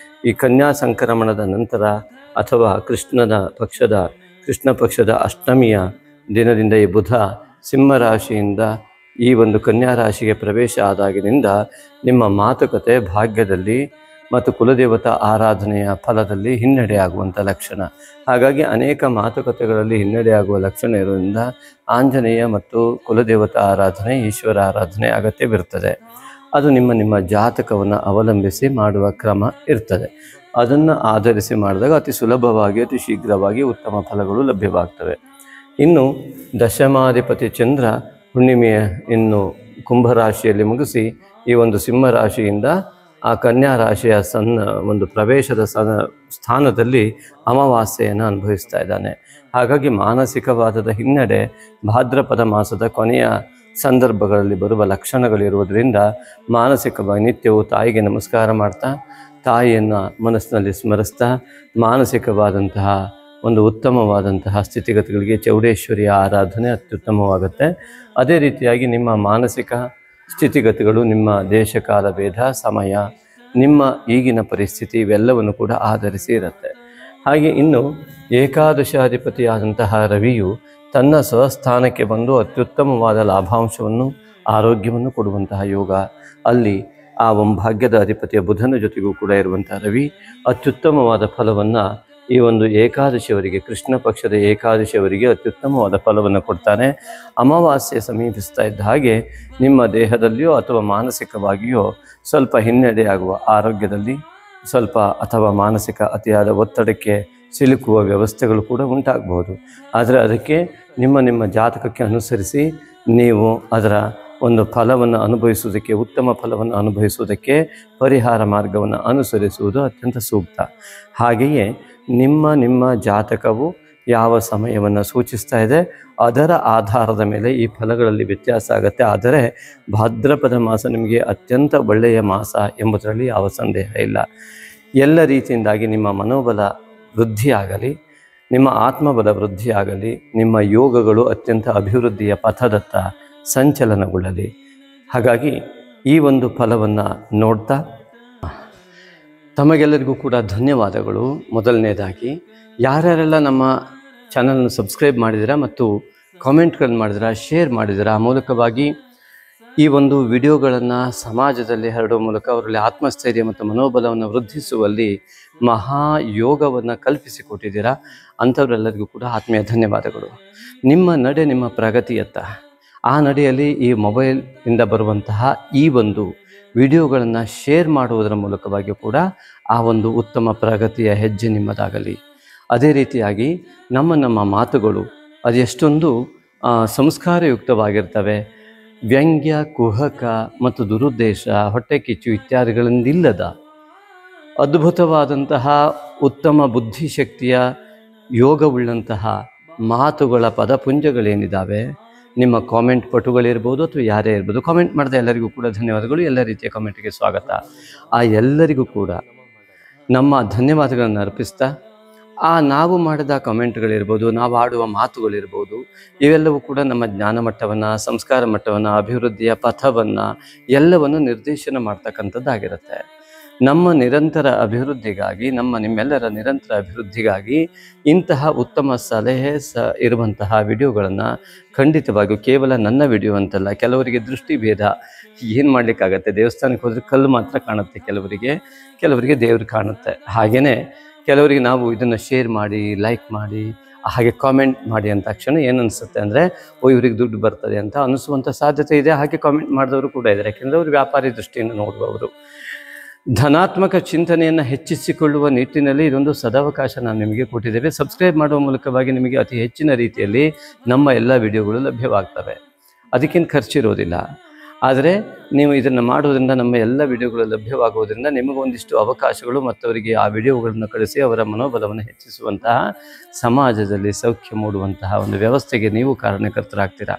ಈ ಕನ್ಯಾ ಸಂಕ್ರಮಣದ ನಂತರ ಅಥವಾ ಕೃಷ್ಣ ಪಕ್ಷದ ಅಷ್ಟಮಿಯ ದಿನದಿಂದ ಈ ಬುಧ ಸಿಂಹರಾಶಿಯಿಂದ ಈ ಒಂದು ಕನ್ಯಾ ರಾಶಿಗೆ ಪ್ರವೇಶ ಆದಾಗಿನಿಂದ ನಿಮ್ಮ ಮಾತುಕತೆ ಭಾಗ್ಯದಲ್ಲಿ ಮತ್ತು ಕುಲದೇವತಾ ಆರಾಧನೆಯ ಫಲದಲ್ಲಿ ಹಿನ್ನಡೆಯಾಗುವಂಥ ಲಕ್ಷಣ. ಹಾಗಾಗಿ ಅನೇಕ ಮಾತುಕತೆಗಳಲ್ಲಿ ಹಿನ್ನಡೆಯಾಗುವ ಲಕ್ಷಣ ಇರೋದ್ರಿಂದ ಆಂಜನೇಯ ಮತ್ತು ಕುಲದೇವತಾ ಆರಾಧನೆ, ಈಶ್ವರ ಆರಾಧನೆ ಅಗತ್ಯವಿರ್ತದೆ. ಅದು ನಿಮ್ಮ ಜಾತಕವನ್ನು ಅವಲಂಬಿಸಿ ಮಾಡುವ ಕ್ರಮ ಇರ್ತದೆ. ಅದನ್ನು ಆಧರಿಸಿ ಮಾಡಿದಾಗ ಅತಿ ಸುಲಭವಾಗಿ ಅತಿ ಶೀಘ್ರವಾಗಿ ಉತ್ತಮ ಫಲಗಳು ಲಭ್ಯವಾಗ್ತವೆ. ಇನ್ನು ದಶಮಾಧಿಪತಿ ಚಂದ್ರ ಹುಣ್ಣಿಮೆಯ ಇನ್ನು ಕುಂಭರಾಶಿಯಲ್ಲಿ ಮುಗಿಸಿ ಈ ಒಂದು ಸಿಂಹರಾಶಿಯಿಂದ ಆ ಕನ್ಯಾ ರಾಶಿಯ ಒಂದು ಪ್ರವೇಶದ ಸ್ಥಾನದಲ್ಲಿ ಅಮಾವಾಸ್ಯೆಯನ್ನು ಅನುಭವಿಸ್ತಾ ಇದ್ದಾನೆ. ಹಾಗಾಗಿ ಮಾನಸಿಕವಾದದ ಹಿನ್ನಡೆ ಭಾದ್ರಪದ ಮಾಸದ ಕೊನೆಯ ಸಂದರ್ಭಗಳಲ್ಲಿ ಬರುವ ಲಕ್ಷಣಗಳಿರುವುದರಿಂದ ಮಾನಸಿಕವಾಗಿ ನಿತ್ಯವೂ ತಾಯಿಗೆ ನಮಸ್ಕಾರ ಮಾಡ್ತಾ, ತಾಯಿಯನ್ನು ಮನಸ್ಸಿನಲ್ಲಿ ಸ್ಮರಿಸ್ತಾ, ಮಾನಸಿಕವಾದಂತಹ ಒಂದು ಉತ್ತಮವಾದಂತಹ ಸ್ಥಿತಿಗತಿಗಳಿಗೆ ಚೌಡೇಶ್ವರಿಯ ಆರಾಧನೆ ಅತ್ಯುತ್ತಮವಾಗುತ್ತೆ. ಅದೇ ರೀತಿಯಾಗಿ ನಿಮ್ಮ ಮಾನಸಿಕ ಸ್ಥಿತಿಗತಿಗಳು, ನಿಮ್ಮ ದೇಶಕಾಲ ಭೇದ, ಸಮಯ, ನಿಮ್ಮ ಈಗಿನ ಪರಿಸ್ಥಿತಿ ಇವೆಲ್ಲವನ್ನು ಕೂಡ ಆಧರಿಸಿ ಇರುತ್ತೆ. ಹಾಗೆ ಇನ್ನು ಏಕಾದಶಾಧಿಪತಿಯಾದಂತಹ ರವಿಯು ತನ್ನ ಸ್ವಸ್ಥಾನಕ್ಕೆ ಬಂದು ಅತ್ಯುತ್ತಮವಾದ ಲಾಭಾಂಶವನ್ನು ಆರೋಗ್ಯವನ್ನು ಕೊಡುವಂತಹ ಯೋಗ. ಅಲ್ಲಿ ಆ ಭಾಗ್ಯದ ಅಧಿಪತಿಯ ಬುಧನ ಜೊತೆಗೂ ಕೂಡ ಇರುವಂತಹ ರವಿ ಅತ್ಯುತ್ತಮವಾದ ಫಲವನ್ನು ಈ ಒಂದು ಏಕಾದಶಿಯವರಿಗೆ, ಕೃಷ್ಣ ಪಕ್ಷದ ಏಕಾದಶಿಯವರಿಗೆ ಅತ್ಯುತ್ತಮವಾದ ಫಲವನ್ನು ಕೊಡ್ತಾನೆ. ಅಮಾವಾಸ್ಯೆ ಸಮೀಪಿಸ್ತಾ ಇದ್ದ ಹಾಗೆ ನಿಮ್ಮ ದೇಹದಲ್ಲಿಯೋ ಅಥವಾ ಮಾನಸಿಕವಾಗಿಯೋ ಸ್ವಲ್ಪ ಹಿನ್ನಡೆಯಾಗುವ, ಆರೋಗ್ಯದಲ್ಲಿ ಸ್ವಲ್ಪ ಅಥವಾ ಮಾನಸಿಕ ಅತಿಯಾದ ಒತ್ತಡಕ್ಕೆ ಸಿಲುಕುವ ವ್ಯವಸ್ಥೆಗಳು ಕೂಡ ಉಂಟಾಗಬಹುದು. ಆದರೆ ಅದಕ್ಕೆ ನಿಮ್ಮ ಜಾತಕಕ್ಕೆ ಅನುಸರಿಸಿ ನೀವು ಅದರ ಒಂದು ಫಲವನ್ನು ಅನುಭವಿಸುವುದಕ್ಕೆ, ಉತ್ತಮ ಫಲವನ್ನು ಅನುಭವಿಸುವುದಕ್ಕೆ ಪರಿಹಾರ ಮಾರ್ಗವನ್ನು ಅನುಸರಿಸುವುದು ಅತ್ಯಂತ ಸೂಕ್ತ. ಹಾಗೆಯೇ ನಿಮ್ಮ ಜಾತಕವು ಯಾವ ಸಮಯವನ್ನು ಸೂಚಿಸ್ತಾ ಇದೆ ಅದರ ಆಧಾರದ ಮೇಲೆ ಈ ಫಲಗಳಲ್ಲಿ ವ್ಯತ್ಯಾಸ ಆಗುತ್ತೆ. ಆದರೆ ಭಾದ್ರಪದ ಮಾಸ ನಿಮಗೆ ಅತ್ಯಂತ ಒಳ್ಳೆಯ ಮಾಸ ಎಂಬುದರಲ್ಲಿ ಯಾವ ಸಂದೇಹ ಇಲ್ಲ. ಎಲ್ಲ ರೀತಿಯಿಂದಾಗಿ ನಿಮ್ಮ ಮನೋಬಲ ವೃದ್ಧಿಯಾಗಲಿ, ನಿಮ್ಮ ಆತ್ಮಬಲ ವೃದ್ಧಿಯಾಗಲಿ, ನಿಮ್ಮ ಯೋಗಗಳು ಅತ್ಯಂತ ಅಭಿವೃದ್ಧಿಯ ಪಥದತ್ತ ಸಂಚಲನಗೊಳ್ಳಲಿ. ಹಾಗಾಗಿ ಈ ಒಂದು ಫಲವನ್ನು ನೋಡ್ತಾ ತಮಗೆಲ್ಲರಿಗೂ ಕೂಡ ಧನ್ಯವಾದಗಳು. ಮೊದಲನೇದಾಗಿ ಯಾರ್ಯಾರೆಲ್ಲ ನಮ್ಮ ಚಾನಲನ್ನು ಸಬ್ಸ್ಕ್ರೈಬ್ ಮಾಡಿದಿರಾ ಮತ್ತು ಕಾಮೆಂಟ್ಗಳನ್ನು ಮಾಡಿದಿರಾ, ಶೇರ್ ಮಾಡಿದಿರಾ, ಆ ಮೂಲಕವಾಗಿ ಈ ಒಂದು ವಿಡಿಯೋಗಳನ್ನು ಸಮಾಜದಲ್ಲಿ ಹರಡುವ ಮೂಲಕ ಅವರಲ್ಲಿ ಆತ್ಮಸ್ಥೈರ್ಯ ಮತ್ತು ಮನೋಬಲವನ್ನು ವೃದ್ಧಿಸುವಲ್ಲಿ ಮಹಾಯೋಗವನ್ನು ಕಲ್ಪಿಸಿಕೊಟ್ಟಿದ್ದೀರಾ. ಅಂಥವರೆಲ್ಲರಿಗೂ ಕೂಡ ಆತ್ಮೀಯ ಧನ್ಯವಾದಗಳು. ನಿಮ್ಮ ನಡೆ ನಿಮ್ಮ ಪ್ರಗತಿಯತ್ತ, ಆ ನಡೆಯಲ್ಲಿ ಈ ಮೊಬೈಲಿಂದ ಬರುವಂತಹ ಈ ಒಂದು ವಿಡಿಯೋಗಳನ್ನು ಶೇರ್ ಮಾಡುವುದರ ಮೂಲಕವಾಗಿ ಕೂಡ ಆ ಒಂದು ಉತ್ತಮ ಪ್ರಗತಿಯ ಹೆಜ್ಜೆ ನಿಮ್ಮದಾಗಲಿ. ಅದೇ ರೀತಿಯಾಗಿ ನಮ್ಮ ಮಾತುಗಳು ಅದೆಷ್ಟೊಂದು ಸಂಸ್ಕಾರಯುಕ್ತವಾಗಿರ್ತವೆ. ವ್ಯಂಗ್ಯ, ಕುಹಕ ಮತ್ತು ದುರುದ್ದೇಶ, ಹೊಟ್ಟೆ ಕಿಚ್ಚು ಇತ್ಯಾದಿಗಳಿಂದಿಲ್ಲದ ಅದ್ಭುತವಾದಂತಹ ಉತ್ತಮ ಬುದ್ಧಿಶಕ್ತಿಯ ಯೋಗವುಳ್ಳಂತಹ ಮಾತುಗಳ ಪದಪುಂಜಗಳೇನಿದ್ದಾವೆ, ನಿಮ್ಮ ಕಾಮೆಂಟ್ ಪಟುಗಳಿರ್ಬೋದು ಅಥವಾ ಯಾರೇ ಇರ್ಬೋದು, ಕಾಮೆಂಟ್ ಮಾಡಿದ ಎಲ್ಲರಿಗೂ ಕೂಡ ಧನ್ಯವಾದಗಳು. ಎಲ್ಲ ರೀತಿಯ ಕಾಮೆಂಟಿಗೆ ಸ್ವಾಗತ. ಆ ಎಲ್ಲರಿಗೂ ಕೂಡ ನಮ್ಮ ಧನ್ಯವಾದಗಳನ್ನು ಅರ್ಪಿಸ್ತಾ, ನಾವು ಮಾಡಿದ ಕಮೆಂಟ್ಗಳಿರ್ಬೋದು, ನಾವು ಆಡುವ ಮಾತುಗಳಿರ್ಬೋದು, ಇವೆಲ್ಲವೂ ಕೂಡ ನಮ್ಮ ಜ್ಞಾನ ಮಟ್ಟವನ್ನು, ಸಂಸ್ಕಾರ ಮಟ್ಟವನ್ನು, ಅಭಿವೃದ್ಧಿಯ ಪಥವನ್ನು ಎಲ್ಲವನ್ನು ನಿರ್ದೇಶನ ಮಾಡ್ತಕ್ಕಂಥದ್ದಾಗಿರುತ್ತೆ. ನಮ್ಮ ನಿರಂತರ ಅಭಿವೃದ್ಧಿಗಾಗಿ, ನಿಮ್ಮೆಲ್ಲರ ನಿರಂತರ ಅಭಿವೃದ್ಧಿಗಾಗಿ ಇಂತಹ ಉತ್ತಮ ಸಲಹೆ ಇರುವಂತಹ ವಿಡಿಯೋಗಳನ್ನು ಖಂಡಿತವಾಗಿಯೂ, ಕೇವಲ ನನ್ನ ವಿಡಿಯೋ ಅಂತಲ್ಲ, ಕೆಲವರಿಗೆ ದೃಷ್ಟಿಭೇದ, ಏನು ಮಾಡಲಿಕ್ಕಾಗತ್ತೆ, ದೇವಸ್ಥಾನಕ್ಕೆ ಹೋದರೆ ಕಲ್ಲು ಮಾತ್ರ ಕಾಣುತ್ತೆ ಕೆಲವರಿಗೆ ದೇವರು ಕಾಣುತ್ತೆ. ಹಾಗೆಯೇ ಕೆಲವರಿಗೆ ನಾವು ಇದನ್ನು ಶೇರ್ ಮಾಡಿ, ಲೈಕ್ ಮಾಡಿ, ಹಾಗೆ ಕಾಮೆಂಟ್ ಮಾಡಿ ಅಂತ ತಕ್ಷಣ ಏನು ಅನಿಸುತ್ತೆ ಅಂದರೆ, ಇವ್ರಿಗೆ ದುಡ್ಡು ಬರ್ತದೆ ಅಂತ ಅನಿಸುವಂಥ ಸಾಧ್ಯತೆ ಇದೆ. ಹಾಗೆ ಕಾಮೆಂಟ್ ಮಾಡಿದವರು ಕೂಡ ಇದ್ದಾರೆ, ಯಾಕೆಂದರೆ ಅವರು ವ್ಯಾಪಾರಿ ದೃಷ್ಟಿಯಿಂದ ನೋಡುವವರು. ಧನಾತ್ಮಕ ಚಿಂತನೆಯನ್ನು ಹೆಚ್ಚಿಸಿಕೊಳ್ಳುವ ನಿಟ್ಟಿನಲ್ಲಿ ಇದೊಂದು ಸದಾವಕಾಶ ನಾವು ನಿಮಗೆ ಕೊಟ್ಟಿದ್ದೇವೆ. ಸಬ್ಸ್ಕ್ರೈಬ್ ಮಾಡುವ ಮೂಲಕವಾಗಿ ನಿಮಗೆ ಅತಿ ಹೆಚ್ಚಿನ ರೀತಿಯಲ್ಲಿ ನಮ್ಮ ಎಲ್ಲ ವಿಡಿಯೋಗಳು ಲಭ್ಯವಾಗ್ತವೆ. ಅದಕ್ಕೇನು ಖರ್ಚಿರೋದಿಲ್ಲ. ಆದರೆ ನೀವು ಇದನ್ನು ಮಾಡೋದ್ರಿಂದ ನಮ್ಮ ಎಲ್ಲ ವಿಡಿಯೋಗಳು ಲಭ್ಯವಾಗುವುದರಿಂದ ನಿಮಗೊಂದಿಷ್ಟು ಅವಕಾಶಗಳು ಮತ್ತು ಅವರಿಗೆ ಆ ವಿಡಿಯೋಗಳನ್ನು ಕಳಿಸಿ ಅವರ ಮನೋಬಲವನ್ನು ಹೆಚ್ಚಿಸುವಂತಹ, ಸಮಾಜದಲ್ಲಿ ಸೌಖ್ಯ ಮೂಡುವಂತಹ ಒಂದು ವ್ಯವಸ್ಥೆಗೆ ನೀವು ಕಾರಣಕರ್ತರಾಗ್ತೀರಾ.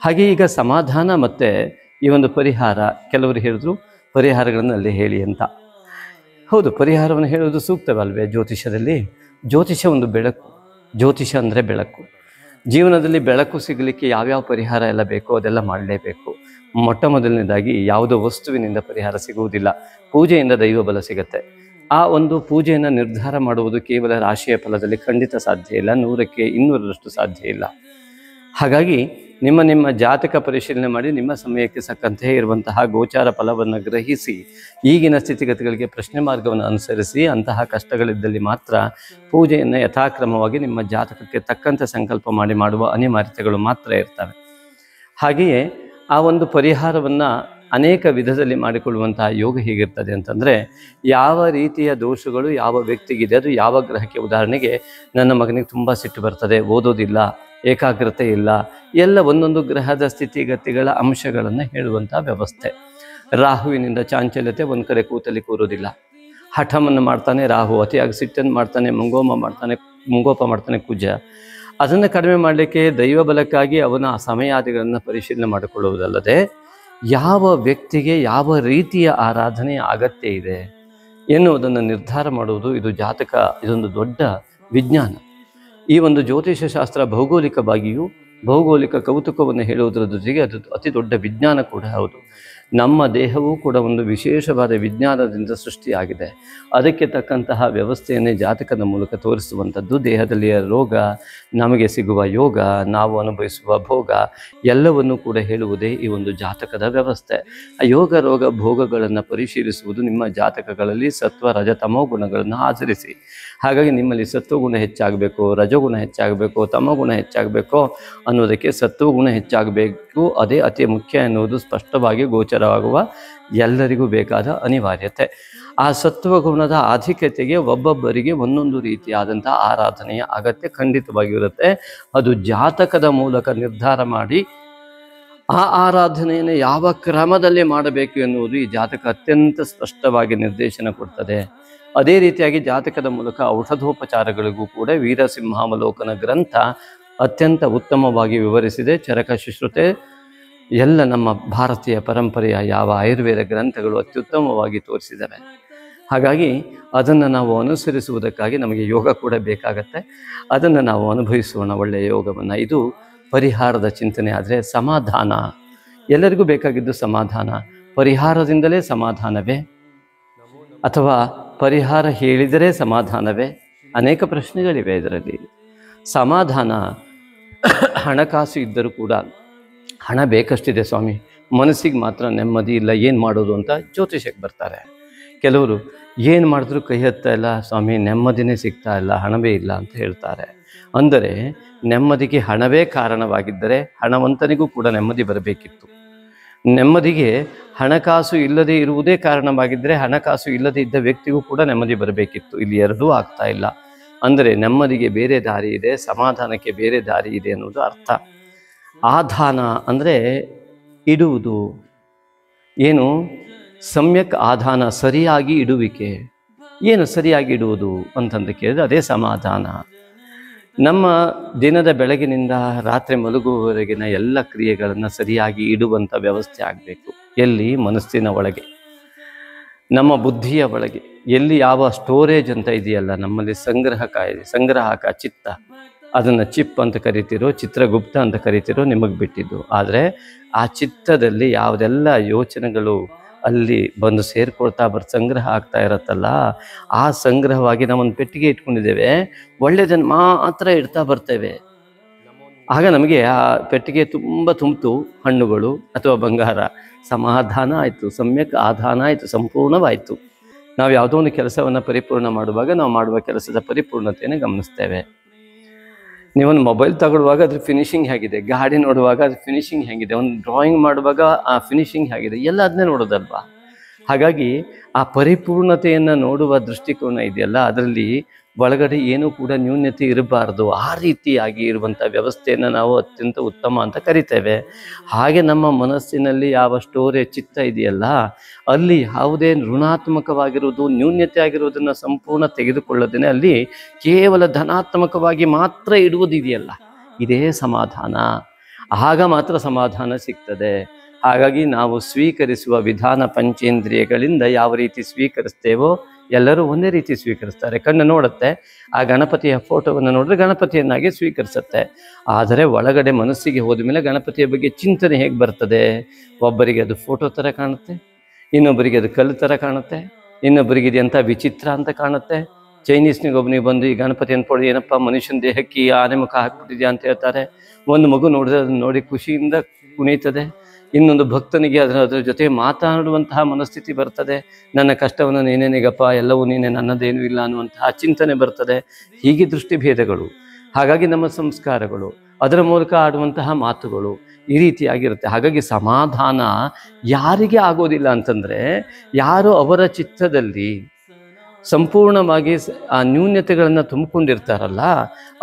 ಹಾಗೆ ಈಗ ಸಮಾಧಾನ ಮತ್ತು ಈ ಒಂದು ಪರಿಹಾರ, ಕೆಲವರು ಹೇಳಿದ್ರು ಪರಿಹಾರಗಳನ್ನು ಅಲ್ಲಿ ಹೇಳಿ ಅಂತ. ಹೌದು, ಪರಿಹಾರವನ್ನು ಹೇಳೋದು ಸೂಕ್ತವಲ್ವೇ? ಜ್ಯೋತಿಷ್ಯದಲ್ಲಿ ಜ್ಯೋತಿಷ್ಯ ಒಂದು ಬೆಳಕು. ಜ್ಯೋತಿಷ್ಯ ಅಂದರೆ ಬೆಳಕು. ಜೀವನದಲ್ಲಿ ಬೆಳಕು ಸಿಗಲಿಕ್ಕೆ ಯಾವ್ಯಾವ ಪರಿಹಾರ ಎಲ್ಲ ಬೇಕೋ ಅದೆಲ್ಲ ಮಾಡಲೇಬೇಕು. ಮೊಟ್ಟ ಮೊದಲನೇದಾಗಿ ಯಾವುದೋ ವಸ್ತುವಿನಿಂದ ಪರಿಹಾರ ಸಿಗುವುದಿಲ್ಲ, ಪೂಜೆಯಿಂದ ದೈವ ಬಲ ಸಿಗುತ್ತೆ. ಆ ಒಂದು ಪೂಜೆಯನ್ನು ನಿರ್ಧಾರ ಮಾಡುವುದು ಕೇವಲ ರಾಶಿಯ ಫಲದಲ್ಲಿ ಖಂಡಿತ ಸಾಧ್ಯ ಇಲ್ಲ, 100ಕ್ಕೆ 200ರಷ್ಟು ಸಾಧ್ಯ ಇಲ್ಲ. ಹಾಗಾಗಿ ನಿಮ್ಮ ಜಾತಕ ಪರಿಶೀಲನೆ ಮಾಡಿ, ನಿಮ್ಮ ಸಮಯಕ್ಕೆ ತಕ್ಕಂತೆ ಇರುವಂತಹ ಗೋಚಾರ ಫಲವನ್ನು ಗ್ರಹಿಸಿ, ಈಗಿನ ಸ್ಥಿತಿಗತಿಗಳಿಗೆ ಪ್ರಶ್ನೆ ಮಾರ್ಗವನ್ನು ಅನುಸರಿಸಿ, ಅಂತಹ ಕಷ್ಟಗಳಿದ್ದಲ್ಲಿ ಮಾತ್ರ ಪೂಜೆಯನ್ನು ಯಥಾಕ್ರಮವಾಗಿ ನಿಮ್ಮ ಜಾತಕಕ್ಕೆ ತಕ್ಕಂತೆ ಸಂಕಲ್ಪ ಮಾಡುವ ಅನಿವಾರ್ಯತೆಗಳು ಮಾತ್ರ ಇರ್ತವೆ. ಹಾಗೆಯೇ ಆ ಒಂದು ಪರಿಹಾರವನ್ನು ಅನೇಕ ವಿಧದಲ್ಲಿ ಮಾಡಿಕೊಳ್ಳುವಂತಹ ಯೋಗ ಹೇಗಿರ್ತದೆ ಅಂತಂದರೆ, ಯಾವ ರೀತಿಯ ದೋಷಗಳು ಯಾವ ವ್ಯಕ್ತಿಗಿದೆ, ಅದು ಯಾವ ಗ್ರಹಕ್ಕೆ. ಉದಾಹರಣೆಗೆ, ನನ್ನ ಮಗನಿಗೆ ತುಂಬ ಸಿಟ್ಟು ಬರ್ತದೆ, ಓದೋದಿಲ್ಲ, ಏಕಾಗ್ರತೆ ಇಲ್ಲ, ಎಲ್ಲ ಒಂದೊಂದು ಗ್ರಹದ ಸ್ಥಿತಿಗತಿಗಳ ಅಂಶಗಳನ್ನು ಹೇಳುವಂಥ ವ್ಯವಸ್ಥೆ. ರಾಹುವಿನಿಂದ ಚಾಂಚಲ್ಯತೆ, ಒಂದು ಕಡೆ ಕೂರೋದಿಲ್ಲ, ಹಠವನ್ನು ಮಾಡ್ತಾನೆ ರಾಹು, ಅತಿಯಾಗಿ ಸಿಟ್ಟನ್ನು ಮಾಡ್ತಾನೆ ಮುಂಗೋಪ ಮಾಡ್ತಾನೆ ಕುಜ. ಅದನ್ನು ಕಡಿಮೆ ಮಾಡಲಿಕ್ಕೆ ದೈವ ಬಲಕ್ಕಾಗಿ ಅವನ ಸಮಯಾದಿಗಳನ್ನು ಪರಿಶೀಲನೆ ಮಾಡಿಕೊಳ್ಳುವುದಲ್ಲದೆ, ಯಾವ ವ್ಯಕ್ತಿಗೆ ಯಾವ ರೀತಿಯ ಆರಾಧನೆಯ ಅಗತ್ಯ ಇದೆ ಎನ್ನುವುದನ್ನು ನಿರ್ಧಾರ ಮಾಡುವುದು ಇದು ಜಾತಕ. ಇದೊಂದು ದೊಡ್ಡ ವಿಜ್ಞಾನ. ಈ ಒಂದು ಜ್ಯೋತಿಷ ಶಾಸ್ತ್ರ ಭೌಗೋಳಿಕ ಕೌತುಕವನ್ನು ಹೇಳುವುದರ ಜೊತೆಗೆ ಅದು ಅತಿ ದೊಡ್ಡ ವಿಜ್ಞಾನ ಕೂಡ ಹೌದು. ನಮ್ಮ ದೇಹವೂ ಕೂಡ ಒಂದು ವಿಶೇಷವಾದ ವಿಜ್ಞಾನದಿಂದ ಸೃಷ್ಟಿಯಾಗಿದೆ. ಅದಕ್ಕೆ ತಕ್ಕಂತಹ ವ್ಯವಸ್ಥೆಯನ್ನೇ ಜಾತಕದ ಮೂಲಕ ತೋರಿಸುವಂಥದ್ದು. ದೇಹದಲ್ಲಿಯ ರೋಗ, ನಮಗೆ ಸಿಗುವ ಯೋಗ, ನಾವು ಅನುಭವಿಸುವ ಭೋಗ ಎಲ್ಲವನ್ನೂ ಕೂಡ ಹೇಳುವುದೇ ಈ ಒಂದು ಜಾತಕದ ವ್ಯವಸ್ಥೆ. ಆ ಯೋಗ ರೋಗ ಭೋಗಗಳನ್ನು ಪರಿಶೀಲಿಸುವುದು ನಿಮ್ಮ ಜಾತಕಗಳಲ್ಲಿ ಸತ್ವ ರಜ ತಮೋ ಗುಣಗಳನ್ನು ಆಚರಿಸಿ. ಹಾಗಾಗಿ ನಿಮ್ಮಲ್ಲಿ ಸತ್ವಗುಣ ಹೆಚ್ಚಾಗಬೇಕು, ರಜೋಗುಣ ಹೆಚ್ಚಾಗಬೇಕು, ತಮೋಗುಣ ಹೆಚ್ಚಾಗಬೇಕು ಅನ್ನೋದಕ್ಕೆ ಸತ್ವಗುಣ ಹೆಚ್ಚಾಗಬೇಕು, ಅದೇ ಅತಿ ಮುಖ್ಯ ಎನ್ನುವುದು ಸ್ಪಷ್ಟವಾಗಿ ಗೋಚರವಾಗುವ ಎಲ್ಲರಿಗೂ ಬೇಕಾದ ಅನಿವಾರ್ಯತೆ. ಆ ಸತ್ವಗುಣದ ಆಧಿಕ್ಯತೆಗೆ ಒಬ್ಬೊಬ್ಬರಿಗೆ ಒಂದೊಂದು ರೀತಿಯಾದಂಥ ಆರಾಧನೆಯ ಅಗತ್ಯ ಖಂಡಿತವಾಗಿರುತ್ತೆ. ಅದು ಜಾತಕದ ಮೂಲಕ ನಿರ್ಧಾರ ಮಾಡಿ ಆ ಆರಾಧನೆಯನ್ನು ಯಾವ ಕ್ರಮದಲ್ಲಿ ಮಾಡಬೇಕು ಎನ್ನುವುದು ಈ ಜಾತಕ ಅತ್ಯಂತ ಸ್ಪಷ್ಟವಾಗಿ ನಿರ್ದೇಶನ ಕೊಡ್ತದೆ. ಅದೇ ರೀತಿಯಾಗಿ ಜಾತಕದ ಮೂಲಕ ಔಷಧೋಪಚಾರಗಳಿಗೂ ಕೂಡ ವೀರಸಿಂಹಾವಲೋಕನ ಗ್ರಂಥ ಅತ್ಯಂತ ಉತ್ತಮವಾಗಿ ವಿವರಿಸಿದೆ. ಚರಕ ಶುಶ್ರುತೆ ಎಲ್ಲ ನಮ್ಮ ಭಾರತೀಯ ಪರಂಪರೆಯ ಯಾವ ಆಯುರ್ವೇದ ಗ್ರಂಥಗಳು ಅತ್ಯುತ್ತಮವಾಗಿ ತೋರಿಸಿದ್ದಾವೆ. ಹಾಗಾಗಿ ಅದನ್ನು ನಾವು ಅನುಸರಿಸುವುದಕ್ಕಾಗಿ ನಮಗೆ ಯೋಗ ಕೂಡ ಬೇಕಾಗತ್ತೆ. ಅದನ್ನು ನಾವು ಅನುಭವಿಸೋಣ, ಒಳ್ಳೆಯ ಯೋಗವನ್ನು. ಇದು ಪರಿಹಾರದ ಚಿಂತನೆ. ಆದರೆ ಸಮಾಧಾನ, ಎಲ್ಲರಿಗೂ ಬೇಕಾಗಿದ್ದು ಸಮಾಧಾನ. ಪರಿಹಾರದಿಂದಲೇ ಸಮಾಧಾನವೇ ಅಥವಾ ಪರಿಹಾರ ಹೇಳಿದರೆ ಸಮಾಧಾನವೇ? ಅನೇಕ ಪ್ರಶ್ನೆಗಳಿವೆ ಇದರಲ್ಲಿ. ಸಮಾಧಾನ ಹಣಕಾಸು ಇದ್ದರೂ ಕೂಡ, ಹಣ ಬೇಕಷ್ಟಿದೆ ಸ್ವಾಮಿ, ಮನಸ್ಸಿಗೆ ಮಾತ್ರ ನೆಮ್ಮದಿ ಇಲ್ಲ, ಏನು ಮಾಡೋದು ಅಂತ ಜ್ಯೋತಿಷಕ್ಕೆ ಬರ್ತಾರೆ. ಕೆಲವರು ಏನು ಮಾಡಿದ್ರೂ ಕೈ ಹತ್ತಾ ಇಲ್ಲ ಸ್ವಾಮಿ, ನೆಮ್ಮದಿನೇ ಸಿಗ್ತಾ ಇಲ್ಲ, ಹಣವೇ ಇಲ್ಲ ಅಂತ ಹೇಳ್ತಾರೆ. ಅಂದರೆ ನೆಮ್ಮದಿಗೆ ಹಣವೇ ಕಾರಣವಾಗಿದ್ದರೆ ಹಣವಂತನಿಗೂ ಕೂಡ ನೆಮ್ಮದಿ ಬರಬೇಕಿತ್ತು. ನೆಮ್ಮದಿಗೆ ಹಣಕಾಸು ಇಲ್ಲದೆ ಇರುವುದೇ ಕಾರಣವಾಗಿದ್ದರೆ ಹಣಕಾಸು ಇಲ್ಲದೆ ಇದ್ದ ವ್ಯಕ್ತಿಗೂ ಕೂಡ ನೆಮ್ಮದಿ ಬರಬೇಕಿತ್ತು. ಇಲ್ಲಿ ಎರಡೂ ಆಗ್ತಾ ಇಲ್ಲ. ಅಂದರೆ ನೆಮ್ಮದಿಗೆ ಬೇರೆ ದಾರಿ ಇದೆ, ಸಮಾಧಾನಕ್ಕೆ ಬೇರೆ ದಾರಿ ಇದೆ ಅನ್ನೋದು ಅರ್ಥ. ಆಧಾನ ಅಂದರೆ ಇಡುವುದು. ಏನು ಸಮ್ಯಕ್ ಆಧಾನ, ಸರಿಯಾಗಿ ಇಡುವಿಕೆ. ಏನು ಸರಿಯಾಗಿ ಇಡುವುದು ಅಂತಂದು ಕೇಳಿದ್ರೆ ಅದೇ ಸಮಾಧಾನ. ನಮ್ಮ ದಿನದ ಬೆಳಗಿನಿಂದ ರಾತ್ರಿ ಮಲಗುವವರೆಗಿನ ಎಲ್ಲ ಕ್ರಿಯೆಗಳನ್ನು ಸರಿಯಾಗಿ ಇಡುವಂಥ ವ್ಯವಸ್ಥೆ ಆಗಬೇಕು. ಎಲ್ಲಿ? ಮನಸ್ಸಿನ ಒಳಗೆ, ನಮ್ಮ ಬುದ್ಧಿಯ ಒಳಗೆ. ಎಲ್ಲಿ ಯಾವ ಸ್ಟೋರೇಜ್ ಅಂತ ಇದೆಯಲ್ಲ, ನಮ್ಮಲ್ಲಿ ಸಂಗ್ರಾಹಕ ಚಿತ್ತ, ಅದನ್ನು ಚಿಪ್ ಅಂತ ಕರಿತಿರೋ, ಚಿತ್ರಗುಪ್ತ ಅಂತ ಕರಿತಿರೋ, ನಿಮಗೆ ಬಿಟ್ಟಿದ್ದು. ಆದರೆ ಆ ಚಿತ್ತದಲ್ಲಿ ಯಾವುದೆಲ್ಲ ಯೋಚನೆಗಳು ಅಲ್ಲಿ ಬಂದು ಸೇರ್ಕೊಳ್ತಾ ಸಂಗ್ರಹ ಆಗ್ತಾ ಇರತ್ತಲ್ಲ, ಆ ಸಂಗ್ರಹವಾಗಿ ನಾವೊಂದು ಪೆಟ್ಟಿಗೆ ಇಟ್ಕೊಂಡಿದ್ದೇವೆ, ಒಳ್ಳೆಯದನ್ನು ಮಾತ್ರ ಇಡ್ತಾ ಬರ್ತೇವೆ. ಆಗ ನಮಗೆ ಆ ಪೆಟ್ಟಿಗೆ ತುಂಬಿತು ಹಣ್ಣುಗಳು ಅಥವಾ ಬಂಗಾರ, ಸಮಾಧಾನ ಆಯಿತು, ಸಮ್ಯಕ್ ಆಧಾನ ಆಯಿತು, ಸಂಪೂರ್ಣವಾಯಿತು. ನಾವು ಯಾವುದೋ ಒಂದು ಕೆಲಸವನ್ನು ಪರಿಪೂರ್ಣ ಮಾಡುವಾಗ ನಾವು ಮಾಡುವ ಕೆಲಸದ ಪರಿಪೂರ್ಣತೆಯನ್ನು ಗಮನಿಸ್ತೇವೆ. ನೀವೊಂದು ಮೊಬೈಲ್ ತಗೊಳ್ಳುವಾಗ ಅದ್ರ ಫಿನಿಶಿಂಗ್ ಹೇಗಿದೆ, ಗಾಡಿ ನೋಡುವಾಗ ಅದ್ರ ಫಿನಿಶಿಂಗ್ ಹೇಗಿದೆ, ಒಂದು ಡ್ರಾಯಿಂಗ್ ಮಾಡುವಾಗ ಆ ಫಿನಿಶಿಂಗ್ ಹೇಗಿದೆ, ಎಲ್ಲ ಅದನ್ನೇ ನೋಡೋದಲ್ವಾ. ಹಾಗಾಗಿ ಆ ಪರಿಪೂರ್ಣತೆಯನ್ನು ನೋಡುವ ದೃಷ್ಟಿಕೋನ ಇದೆಯಲ್ಲ, ಅದರಲ್ಲಿ ಒಳಗಡೆ ಏನೂ ಕೂಡ ನ್ಯೂನ್ಯತೆ ಇರಬಾರ್ದು. ಆ ರೀತಿಯಾಗಿ ಇರುವಂಥ ವ್ಯವಸ್ಥೆಯನ್ನು ನಾವು ಅತ್ಯಂತ ಉತ್ತಮ ಅಂತ ಕರಿತೇವೆ. ಹಾಗೆ ನಮ್ಮ ಮನಸ್ಸಿನಲ್ಲಿ ಯಾವ ಸ್ಟೋರೇಜ್ ಚಿತ್ತ ಇದೆಯಲ್ಲ, ಅಲ್ಲಿ ಯಾವುದೇ ಋಣಾತ್ಮಕವಾಗಿರುವುದು, ನ್ಯೂನ್ಯತೆ ಆಗಿರುವುದನ್ನು ಸಂಪೂರ್ಣ ತೆಗೆದುಕೊಳ್ಳದೇನೆ ಅಲ್ಲಿ ಕೇವಲ ಧನಾತ್ಮಕವಾಗಿ ಮಾತ್ರ ಇಡುವುದಿದೆಯಲ್ಲ, ಇದೇ ಸಮಾಧಾನ. ಆಗ ಮಾತ್ರ ಸಮಾಧಾನ ಸಿಗ್ತದೆ. ಹಾಗಾಗಿ ನಾವು ಸ್ವೀಕರಿಸುವ ವಿಧಾನ ಪಂಚೇಂದ್ರಿಯಗಳಿಂದ ಯಾವ ರೀತಿ ಸ್ವೀಕರಿಸ್ತೇವೋ ಎಲ್ಲರೂ ಒಂದೇ ರೀತಿ ಸ್ವೀಕರಿಸ್ತಾರೆ. ಕಣ್ಣು ನೋಡುತ್ತೆ, ಆ ಗಣಪತಿಯ ಫೋಟೋವನ್ನು ನೋಡಿದ್ರೆ ಗಣಪತಿಯನ್ನಾಗಿ ಸ್ವೀಕರಿಸುತ್ತೆ. ಆದರೆ ಒಳಗಡೆ ಮನಸ್ಸಿಗೆ ಹೋದ ಮೇಲೆ ಗಣಪತಿಯ ಬಗ್ಗೆ ಚಿಂತನೆ ಹೇಗೆ ಬರ್ತದೆ? ಒಬ್ಬರಿಗೆ ಅದು ಫೋಟೋ ಥರ ಕಾಣುತ್ತೆ, ಇನ್ನೊಬ್ಬರಿಗೆ ಅದು ಕಲ್ಲು ಥರ ಕಾಣುತ್ತೆ, ಇನ್ನೊಬ್ಬರಿಗೆ ಇದೆಂಥ ವಿಚಿತ್ರ ಅಂತ ಕಾಣುತ್ತೆ. ಚೈನೀಸ್ನಿಗೆ ಒಬ್ಬನಿಗೆ ಬಂದು ಈ ಗಣಪತಿ ಅಂದ್ಕೊಳ್ಳಿ, ಏನಪ್ಪ ಮನುಷ್ಯನ ದೇಹಕ್ಕೆ ಆನೆ ಮುಖ ಹಾಕ್ಬಿಟ್ಟಿದ್ಯಾ ಅಂತ ಹೇಳ್ತಾರೆ. ಒಂದು ಮಗು ನೋಡಿದ್ರೆ ಅದನ್ನು ನೋಡಿ ಖುಷಿಯಿಂದ ಕುಣಿತದೆ. ಇನ್ನೊಂದು ಭಕ್ತನಿಗೆ ಅದರ ಜೊತೆ ಮಾತಾಡುವಂತಹ ಮನಸ್ಥಿತಿ ಬರ್ತದೆ. ನನ್ನ ಕಷ್ಟವನ್ನು ನೀನೇನಿಗಪ್ಪ, ಎಲ್ಲವೂ ನೀನೇ, ನನ್ನದೇನೂ ಇಲ್ಲ ಅನ್ನುವಂತಹ ಚಿಂತನೆ ಬರ್ತದೆ. ಹೀಗೆ ದೃಷ್ಟಿಭೇದಗಳು. ಹಾಗಾಗಿ ನಮ್ಮ ಸಂಸ್ಕಾರಗಳು, ಅದರ ಮೂಲಕ ಆಡುವಂತಹ ಮಾತುಗಳು ಈ ರೀತಿಯಾಗಿರುತ್ತೆ. ಹಾಗಾಗಿ ಸಮಾಧಾನ ಯಾರಿಗೆ ಆಗೋದಿಲ್ಲ ಅಂತಂದರೆ, ಯಾರು ಅವರ ಚಿತ್ತದಲ್ಲಿ ಸಂಪೂರ್ಣವಾಗಿ ಆ ನ್ಯೂನ್ಯತೆಗಳನ್ನು ತುಂಬಿಕೊಂಡಿರ್ತಾರಲ್ಲ,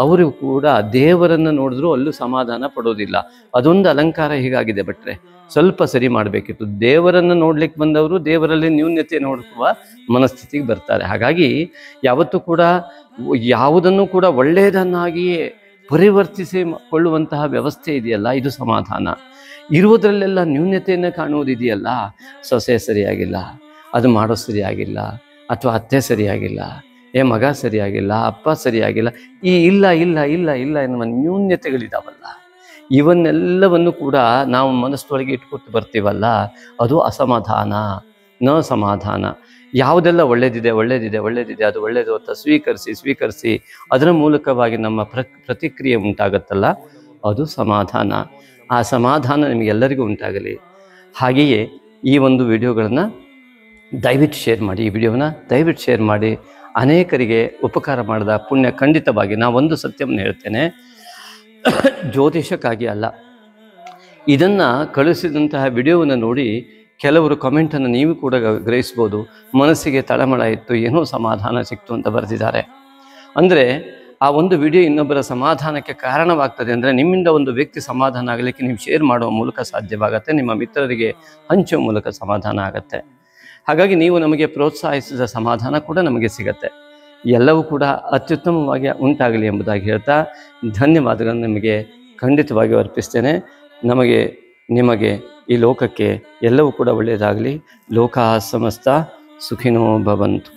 ಅವರು ಕೂಡ ದೇವರನ್ನು ನೋಡಿದ್ರೂ ಅಲ್ಲೂ ಸಮಾಧಾನ ಪಡೋದಿಲ್ಲ. ಅದೊಂದು ಅಲಂಕಾರ ಹೀಗಾಗಿದೆ. ಬಿಟ್ಟರೆ ಸ್ವಲ್ಪ ಸರಿ ಮಾಡಬೇಕಿತ್ತು. ದೇವರನ್ನು ನೋಡ್ಲಿಕ್ಕೆ ಬಂದವರು ದೇವರಲ್ಲಿ ನ್ಯೂನ್ಯತೆ ನೋಡುವ ಮನಸ್ಥಿತಿಗೆ ಬರ್ತಾರೆ. ಹಾಗಾಗಿ ಯಾವತ್ತೂ ಕೂಡ ಯಾವುದನ್ನು ಕೂಡ ಒಳ್ಳೆಯದನ್ನಾಗಿಯೇ ಪರಿವರ್ತಿಸಿಕೊಳ್ಳುವಂತಹ ವ್ಯವಸ್ಥೆ ಇದೆಯಲ್ಲ, ಇದು ಸಮಾಧಾನ. ಇರುವುದರಲ್ಲೆಲ್ಲ ನ್ಯೂನ್ಯತೆಯನ್ನು ಕಾಣುವುದಿದೆಯಲ್ಲ, ಸೊಸೆ ಸರಿಯಾಗಿಲ್ಲ, ಅದು ಮಾಡೋ ಸರಿಯಾಗಿಲ್ಲ, ಅಥವಾ ಅತ್ತೆ ಸರಿಯಾಗಿಲ್ಲ, ಮಗ ಸರಿಯಾಗಿಲ್ಲ, ಅಪ್ಪ ಸರಿಯಾಗಿಲ್ಲ, ಈ ಇಲ್ಲ ಇಲ್ಲ ಇಲ್ಲ ಇಲ್ಲ ಎನ್ನುವ ನ್ಯೂನ್ಯತೆಗಳಿದಾವಲ್ಲ, ಇವನ್ನೆಲ್ಲವನ್ನು ಕೂಡ ನಾವು ಮನಸ್ಸೊಳಗೆ ಇಟ್ಕೊಟ್ಟು ಬರ್ತೀವಲ್ಲ, ಅದು ಅಸಮಾಧಾನ, ನ ಸಮಾಧಾನ. ಯಾವುದೆಲ್ಲ ಒಳ್ಳೆಯದಿದೆ ಅದು ಒಳ್ಳೆಯದು ಅಂತ ಸ್ವೀಕರಿಸಿ ಅದರ ಮೂಲಕವಾಗಿ ನಮ್ಮ ಪ್ರತಿಕ್ರಿಯೆ ಉಂಟಾಗುತ್ತಲ್ಲ, ಅದು ಸಮಾಧಾನ. ಆ ಸಮಾಧಾನ ನಿಮಗೆಲ್ಲರಿಗೂ ಉಂಟಾಗಲಿ. ಹಾಗೆಯೇ ಈ ಒಂದು ವಿಡಿಯೋಗಳನ್ನು ದಯವಿಟ್ಟು ಶೇರ್ ಮಾಡಿ, ಈ ವಿಡಿಯೋನ ದಯವಿಟ್ಟು ಶೇರ್ ಮಾಡಿ. ಅನೇಕರಿಗೆ ಉಪಕಾರ ಮಾಡಿದ ಪುಣ್ಯ ಖಂಡಿತವಾಗಿ. ನಾವೊಂದು ಸತ್ಯವನ್ನು ಹೇಳ್ತೇನೆ, ಜ್ಯೋತಿಷಕ್ಕಾಗಿ ಅಲ್ಲ, ಇದನ್ನು ಕಳಿಸಿದಂತಹ ವಿಡಿಯೋವನ್ನು ನೋಡಿ ಕೆಲವರು ಕಮೆಂಟನ್ನು ನೀವು ಕೂಡ ಗ್ರಹಿಸ್ಬೋದು. ಮನಸ್ಸಿಗೆ ತಳಮಳ ಇತ್ತು, ಏನೋ ಸಮಾಧಾನ ಸಿಕ್ತು ಅಂತ ಬರೆದಿದ್ದಾರೆ. ಅಂದರೆ ಆ ಒಂದು ವಿಡಿಯೋ ಇನ್ನೊಬ್ಬರ ಸಮಾಧಾನಕ್ಕೆ ಕಾರಣವಾಗ್ತದೆ. ಅಂದರೆ ನಿಮ್ಮಿಂದ ಒಂದು ವ್ಯಕ್ತಿ ಸಮಾಧಾನ ಆಗಲಿಕ್ಕೆ ನೀವು ಶೇರ್ ಮಾಡುವ ಮೂಲಕ ಸಾಧ್ಯವಾಗುತ್ತೆ, ನಿಮ್ಮ ಮಿತ್ರರಿಗೆ ಹಂಚುವ ಮೂಲಕ ಸಮಾಧಾನ ಆಗುತ್ತೆ. ಹಾಗಾಗಿ ನೀವು ನಮಗೆ ಪ್ರೋತ್ಸಾಹಿಸಿದ ಸಮಾಧಾನ ಕೂಡ ನಮಗೆ ಸಿಗತ್ತೆ. ಎಲ್ಲವೂ ಕೂಡ ಅತ್ಯುತ್ತಮವಾಗಿ ಉಂಟಾಗಲಿ ಎಂಬುದಾಗಿ ಹೇಳ್ತಾ ಧನ್ಯವಾದಗಳನ್ನು ನಿಮಗೆ ಖಂಡಿತವಾಗಿ ಅರ್ಪಿಸ್ತೇನೆ. ನಮಗೆ, ನಿಮಗೆ, ಈ ಲೋಕಕ್ಕೆ ಎಲ್ಲವೂ ಕೂಡ ಒಳ್ಳೆಯದಾಗಲಿ. ಲೋಕ ಸಮಸ್ತ ಸುಖಿನೋ ಭವಂತು.